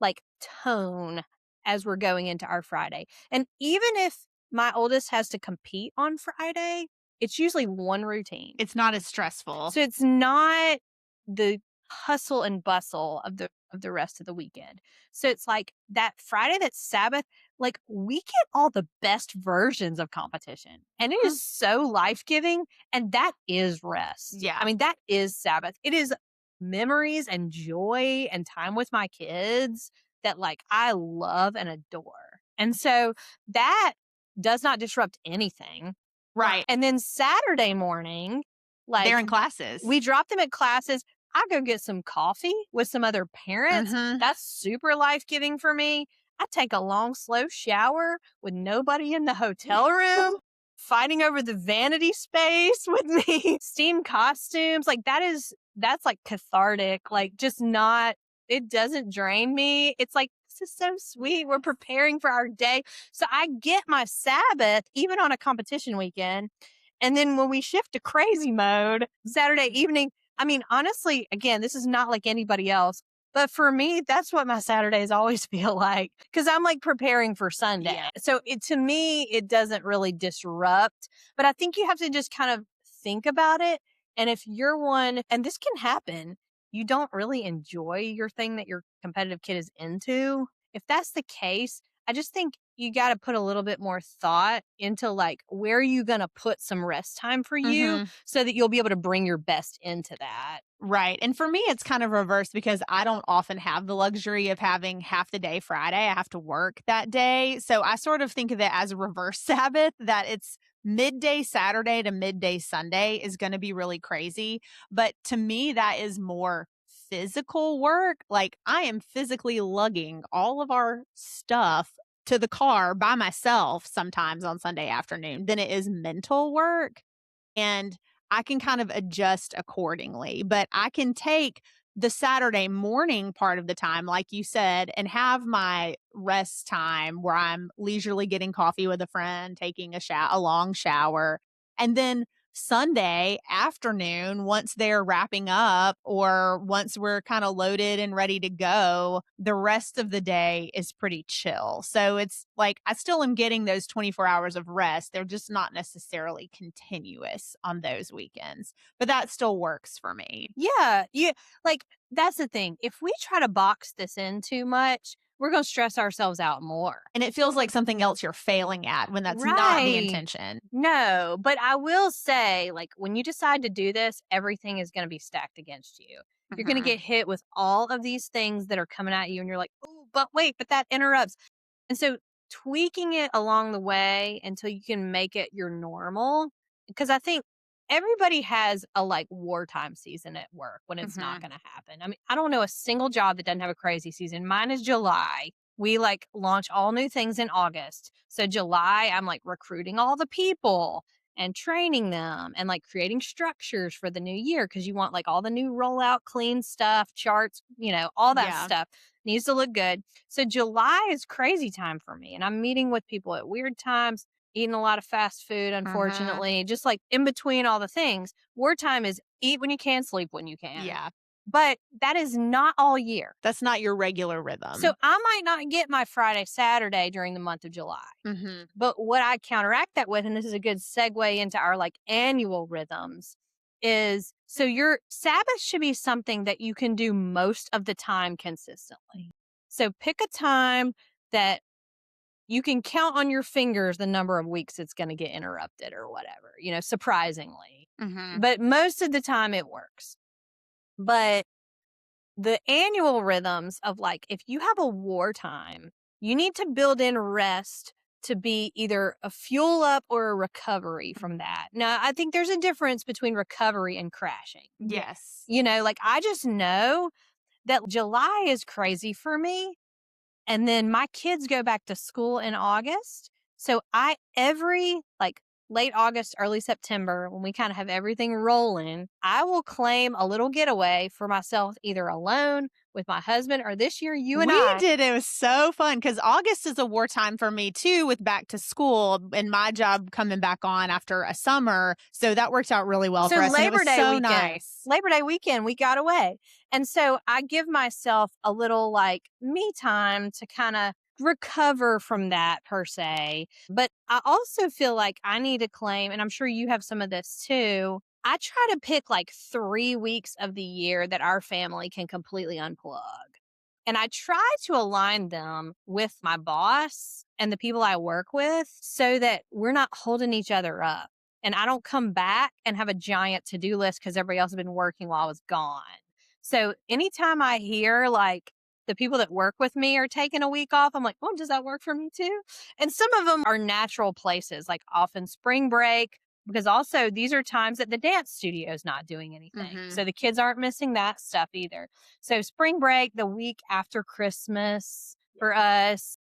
like tone as we're going into our Friday. And even if my oldest has to compete on Friday, it's usually one routine. It's not as stressful. So it's not the hustle and bustle of the rest of the weekend. So it's like that Friday, that Sabbath, like we get all the best versions of competition. And it is so life-giving. And that is rest. Yeah. I mean, that is Sabbath. It is memories and joy and time with my kids that like I love and adore. And so that does not disrupt anything. Right. And then Saturday morning, like they're in classes. we drop them at classes. I go get some coffee with some other parents. Mhm. That's super life-giving for me. I take a long, slow shower with nobody in the hotel room, fighting over the vanity space with me, steam costumes. Like that's like cathartic, like just not, it doesn't drain me. It's like, this is so sweet. We're preparing for our day. So I get my Sabbath even on a competition weekend. And then when we shift to crazy mode Saturday evening, I mean, honestly, again, this is not like anybody else, but for me, that's what my Saturdays always feel like because I'm like preparing for Sunday. Yeah. So to me, it doesn't really disrupt, but I think you have to just kind of think about it. And if you're one, and this can happen, you don't really enjoy your thing that your competitive kid is into. If that's the case, I just think you got to put a little bit more thought into like, where are you going to put some rest time for you so that you'll be able to bring your best into that. Right. And for me, it's kind of reversed because I don't often have the luxury of having half the day Friday. I have to work that day. So I sort of think of it as a reverse Sabbath, that it's midday Saturday to midday Sunday is going to be really crazy. But to me, that is more physical work. Like I am physically lugging all of our stuff to the car by myself sometimes on Sunday afternoon than it is mental work. And I can kind of adjust accordingly, but I can take the Saturday morning part of the time, like you said, and have my rest time where I'm leisurely getting coffee with a friend, taking a long shower. And then Sunday afternoon, once they're wrapping up or once we're kind of loaded and ready to go, the rest of the day is pretty chill. So it's like I still am getting those 24 hours of rest. They're just not necessarily continuous on those weekends, but that still works for me. Yeah. Like, that's the thing. If we try to box this in too much, we're going to stress ourselves out more. And it feels like something else you're failing at when that's not the Right. intention. No, but I will say, like, when you decide to do this, everything is going to be stacked against you. You're going to Mhm. get hit with all of these things that are coming at you, and you're like, oh, but wait, but that interrupts. And so tweaking it along the way until you can make it your normal, because I think everybody has a like wartime season at work when it's not Mhm. going to happen. I mean, I don't know a single job that doesn't have a crazy season. Mine is July. We like launch all new things in August. So July, I'm like recruiting all the people and training them and like creating structures for the new year because you want like all the new rollout, clean stuff, charts, all that Yeah. stuff needs to look good. So July is crazy time for me. And I'm meeting with people at weird times, eating a lot of fast food, unfortunately, just like in between all the things. Wartime is eat when you can, sleep when you can. Yeah. But that is not all year. That's not your regular rhythm. So I might not get my Friday, Saturday during the month of July. Mhm. But what I counteract that with, and this is a good segue into our like annual rhythms, is so your Sabbath should be something that you can do most of the time consistently. So pick a time that you can count on your fingers the number of weeks it's going to get interrupted or whatever, surprisingly. Mhm. But most of the time it works. But the annual rhythms of like, if you have a wartime, you need to build in rest to be either a fuel up or a recovery from that. Now, I think there's a difference between recovery and crashing. Yes. Like I just know that July is crazy for me. And then my kids go back to school in August. So every like late August, early September, when we kind of have everything rolling, I will claim a little getaway for myself, either alone with my husband or this year, you and I. We did. It was so fun because August is a wartime for me too, with back to school and my job coming back on after a summer. So that worked out really well So for us. And it Labor was Day so weekend, nice. Labor Day weekend, we got away. And so I give myself a little like me time to kind of recover from that per se. But I also feel like I need to claim, and I'm sure you have some of this too. I try to pick like 3 weeks of the year that our family can completely unplug. And I try to align them with my boss and the people I work with so that we're not holding each other up. And I don't come back and have a giant to-do list because everybody else has been working while I was gone. So anytime I hear like the people that work with me are taking a week off, I'm like, oh, does that work for me too? And some of them are natural places, like often spring break, because also these are times that the dance studio is not doing anything. Mhm. So the kids aren't missing that stuff either. So spring break, the week after Christmas for us.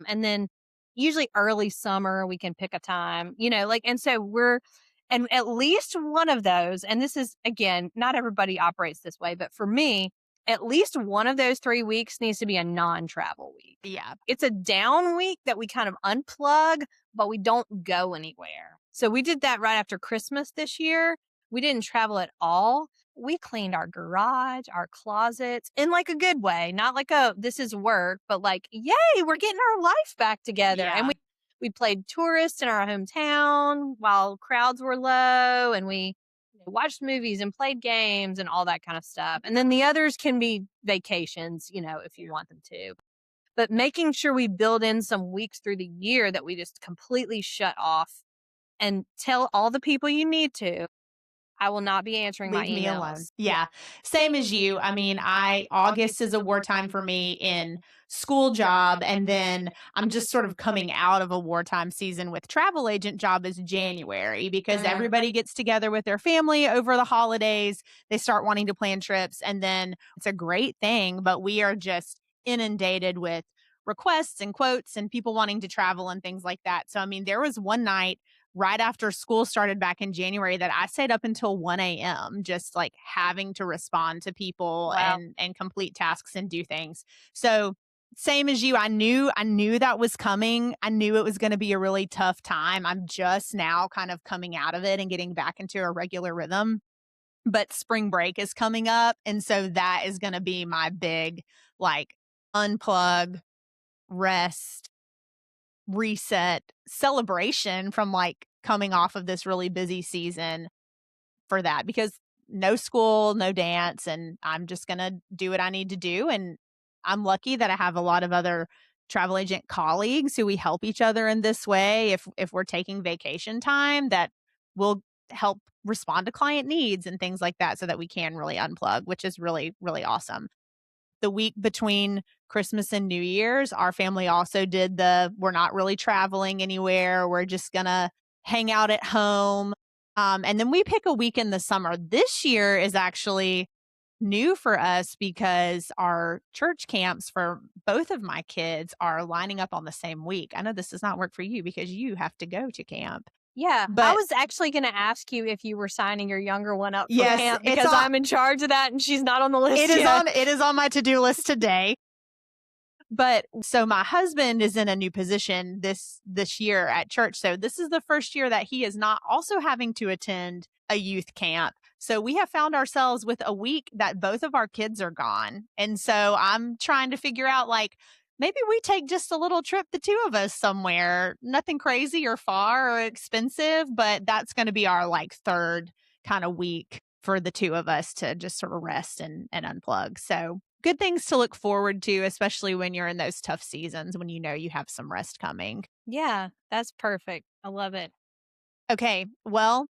And then usually early summer, we can pick a time, and so and at least one of those, and this is, again, not everybody operates this way, but for me, at least one of those 3 weeks needs to be a non-travel week. Yeah. It's a down week that we kind of unplug, but we don't go anywhere. So we did that right after Christmas this year. We didn't travel at all. We cleaned our garage, our closets in like a good way, not like this is work, but like, yay, we're getting our life back together. Yeah. And we played tourist in our hometown while crowds were low, and we watched movies and played games and all that kind of stuff. And then the others can be vacations, if you want them to. But making sure we build in some weeks through the year that we just completely shut off and tell all the people you need to, I will not be answering my emails. Leave me alone. Yeah. Same as you. I mean, August is a wartime for me in school job. And then I'm just sort of coming out of a wartime season with travel agent job is January because everybody gets together with their family over the holidays. They start wanting to plan trips. And then it's a great thing, but we are just inundated with requests and quotes and people wanting to travel and things like that. So, I mean, there was one night right after school started back in January that I stayed up until 1 a.m. just like having to respond to people Wow. and complete tasks and do things. So same as you, I knew that was coming. I knew it was going to be a really tough time. I'm just now kind of coming out of it and getting back into a regular rhythm. But spring break is coming up. And so that is going to be my big like unplug, rest, reset celebration from like coming off of this really busy season for that, because no school, no dance, and I'm just going to do what I need to do. And I'm lucky that I have a lot of other travel agent colleagues who we help each other in this way. If we're taking vacation time, that will help respond to client needs and things like that so that we can really unplug, which is really, really awesome. The week between Christmas and New Year's, our family also did we're not really traveling anywhere. We're just going to hang out at home. And then we pick a week in the summer. This year is actually new for us because our church camps for both of my kids are lining up on the same week. I know this does not work for you because you have to go to camp. Yeah, I But was actually going to ask you if you were signing your younger one up for Yes, camp it's because on- I'm in charge of that and she's not on the list it is yet. it is on my to-do list today. But so my husband is in a new position this year at church. So this is the first year that he is not also having to attend a youth camp. So we have found ourselves with a week that both of our kids are gone. And so I'm trying to figure out like maybe we take just a little trip, the two of us somewhere, nothing crazy or far or expensive, but that's going to be our like third kind of week for the two of us to just sort of rest and unplug. So good things to look forward to, especially when you're in those tough seasons when you know you have some rest coming. Yeah, that's perfect. I love it. Okay, well,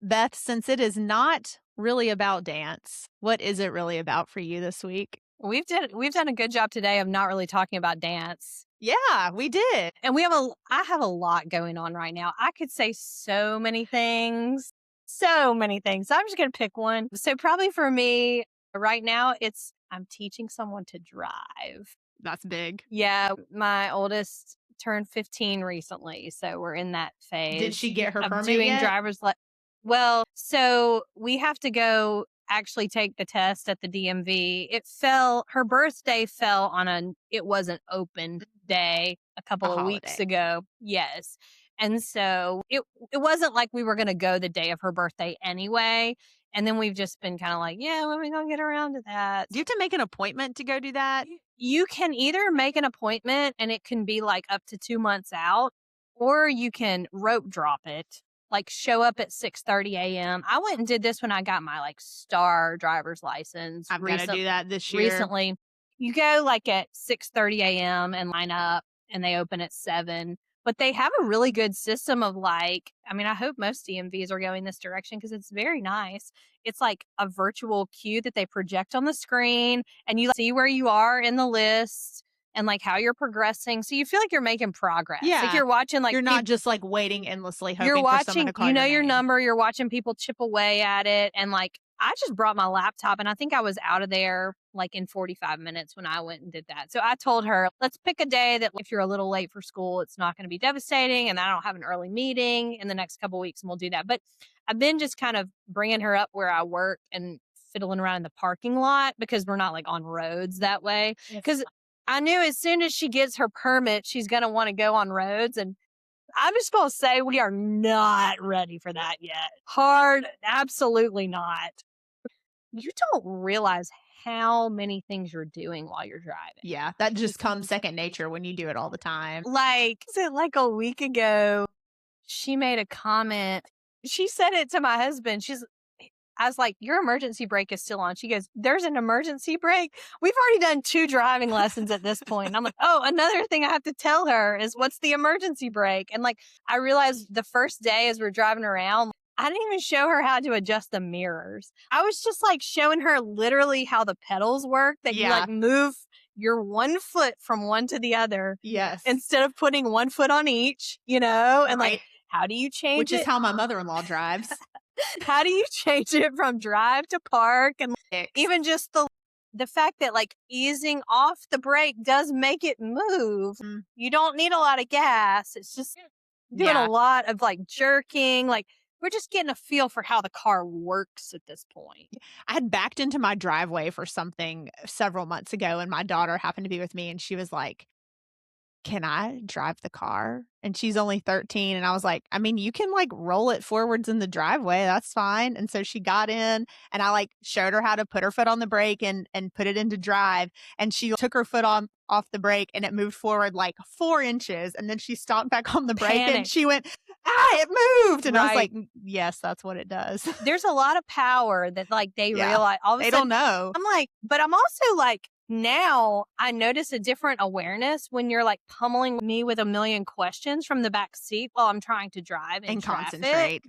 Beth, since it is not really about dance, what is it really about for you this week? We've done a good job today of not really talking about dance. Yeah, we did. And I have a lot going on right now. I could say so many things. So I'm just going to pick one. So probably for me right now, I'm teaching someone to drive. That's big. Yeah, my oldest turned 15 recently, so we're in that phase. Did she get her of permit doing yet? driver's Well, so we have to go actually take the test at the DMV. Her birthday fell on it was an open day a couple of weeks holiday. ago. Yes. And so it wasn't like we were going to go the day of her birthday anyway. And then we've just been kind of like, yeah, when are we going to get around to that? Do you have to make an appointment to go do that? You can either make an appointment and it can be like up to 2 months out, or you can rope drop it, like show up at 6:30 a.m. I went and did this when I got my like star driver's license. I'm going to do that this year. Recently. You go like at 6:30 a.m. and line up and they open at 7. But they have a really good system of I hope most DMVs are going this direction because it's very nice. It's like a virtual queue that they project on the screen and you see where you are in the list and like how you're progressing. So you feel like you're making progress. Yeah. Like you're watching you're not just like waiting endlessly hoping you're for someone watching, to call you know your name. number, you're watching people chip away at it. And like, I just brought my laptop and I think I was out of there like in 45 minutes when I went and did that. So I told her, let's pick a day that if you're a little late for school, it's not going to be devastating. And I don't have an early meeting in the next couple of weeks and we'll do that. But I've been just kind of bringing her up where I work and fiddling around in the parking lot because we're not like on roads that way. Because I knew as soon as she gets her permit, she's going to want to go on roads. And I'm just going to say we are not ready for that yet. Hard, absolutely not. You don't realize how many things you're doing while you're driving. Yeah, that just comes second nature when you do it all the time. Like a week ago, she made a comment. She said it to my husband. I was like, your emergency brake is still on. She goes, there's an emergency brake? We've already done 2 driving lessons at this point. And I'm like, oh, another thing I have to tell her is what's the emergency brake? And like, I realized the first day as we're driving around, I didn't even show her how to adjust the mirrors. I was just like showing her literally how the pedals work, that you like move your one foot from one to the other. Yes. Instead of putting one foot on each, and like, how do you change Which it? is how my mother-in-law drives. How do you change it from drive to park? And even just the fact that like easing off the brake does make it move. You don't need a lot of gas. It's just doing Yeah. a lot of like jerking. Like we're just getting a feel for how the car works at this point. I had backed into my driveway for something several months ago, and my daughter happened to be with me, and she was like, "Can I drive the car?" And she's only 13, and I was like, "I mean, you can, like, roll it forwards in the driveway, that's fine." And so she got in, and I, like, showed her how to put her foot on the brake and put it into drive, and she took her foot on off the brake, and it moved forward, like, 4 inches, and then she stomped back on the brake, and Panic. she went, "Ah, it moved!" And I was like, Right. "Yes, that's what it does." There's a lot of power that like they Yeah. realize all of a They sudden. don't know. I'm like, but I'm also like, now I notice a different awareness when you're like pummeling me with a million questions from the back seat while I'm trying to drive in And traffic. concentrate.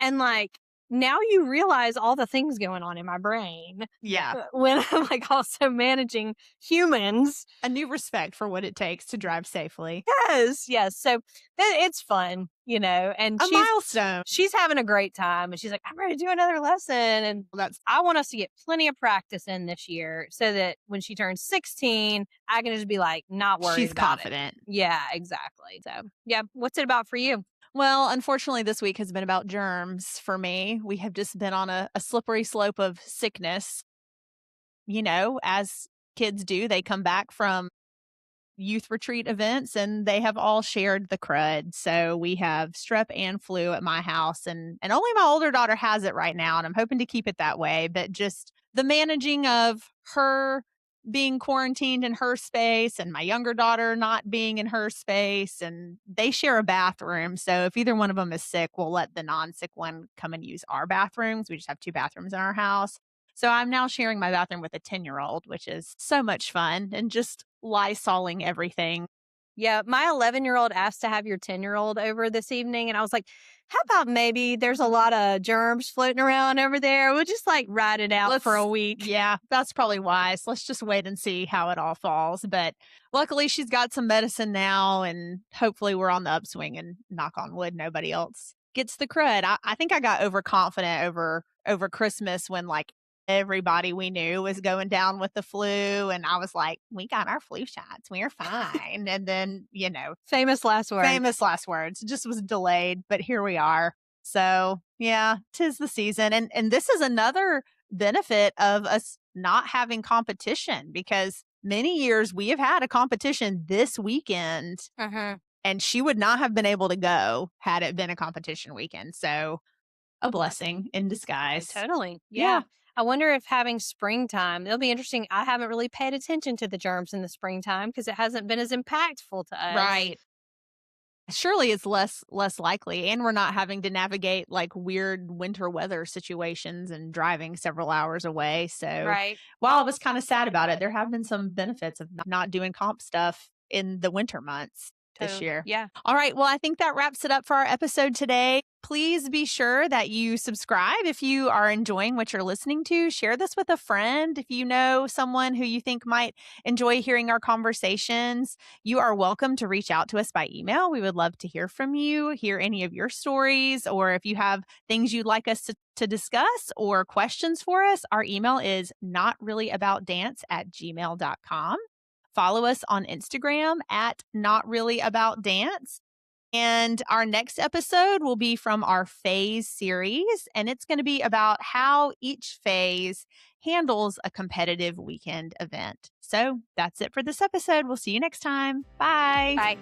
And like, now you realize all the things going on in my brain Yeah. when I'm like also managing humans. A new respect for what it takes to drive safely. Yes, yes. So it's fun, you know, and A milestone. she's having a great time and she's like, I'm ready to do another lesson. And That's I want us to get plenty of practice in this year so that when she turns 16, I can just be like, not worried she's about confident. it. Yeah, exactly. So, yeah. What's it about for you? Well, unfortunately, this week has been about germs for me. We have just been on a slippery slope of sickness. You know, as kids do, they come back from youth retreat events and they have all shared the crud. So we have strep and flu at my house, and only my older daughter has it right now, and I'm hoping to keep it that way. But just the managing of her being quarantined in her space and my younger daughter not being in her space, and they share a bathroom. So if either one of them is sick, we'll let the non-sick one come and use our bathrooms. We just have 2 bathrooms in our house. So I'm now sharing my bathroom with a 10-year-old, which is so much fun, and just Lysoling everything. Yeah, my 11-year-old asked to have your 10-year-old over this evening. And I was like, how about maybe there's a lot of germs floating around over there? We'll just like ride it out for a week. Yeah, that's probably wise. Let's just wait and see how it all falls. But luckily, she's got some medicine now, and hopefully, we're on the upswing. And knock on wood, nobody else gets the crud. I think I got overconfident over Christmas when like everybody we knew was going down with the flu, and I was like, "We got our flu shots. We're fine." And then, you know, Famous last word. famous last words. It just was delayed, but here we are. So, yeah, 'tis the season. And this is another benefit of us not having competition, because many years we have had a competition this weekend, Mhm. and she would not have been able to go had it been a competition weekend. So, a blessing in disguise. Totally. Yeah. Yeah. I wonder if having springtime, it'll be interesting. I haven't really paid attention to the germs in the springtime because it hasn't been as impactful to us. Right. Surely it's less likely, and we're not having to navigate like weird winter weather situations and driving several hours away. So Right. while I was kind of sad about it, there have been some benefits of not doing comp stuff in the winter months this year. Yeah. All right. Well, I think that wraps it up for our episode today. Please be sure that you subscribe if you are enjoying what you're listening to. Share this with a friend. If you know someone who you think might enjoy hearing our conversations, you are welcome to reach out to us by email. We would love to hear from you, hear any of your stories, or if you have things you'd like us to discuss or questions for us, our email is notreallyaboutdance@gmail.com. Follow us on Instagram at notreallyaboutdance. And our next episode will be from our phase series, and it's going to be about how each phase handles a competitive weekend event. So that's it for this episode. We'll see you next time. Bye. Bye.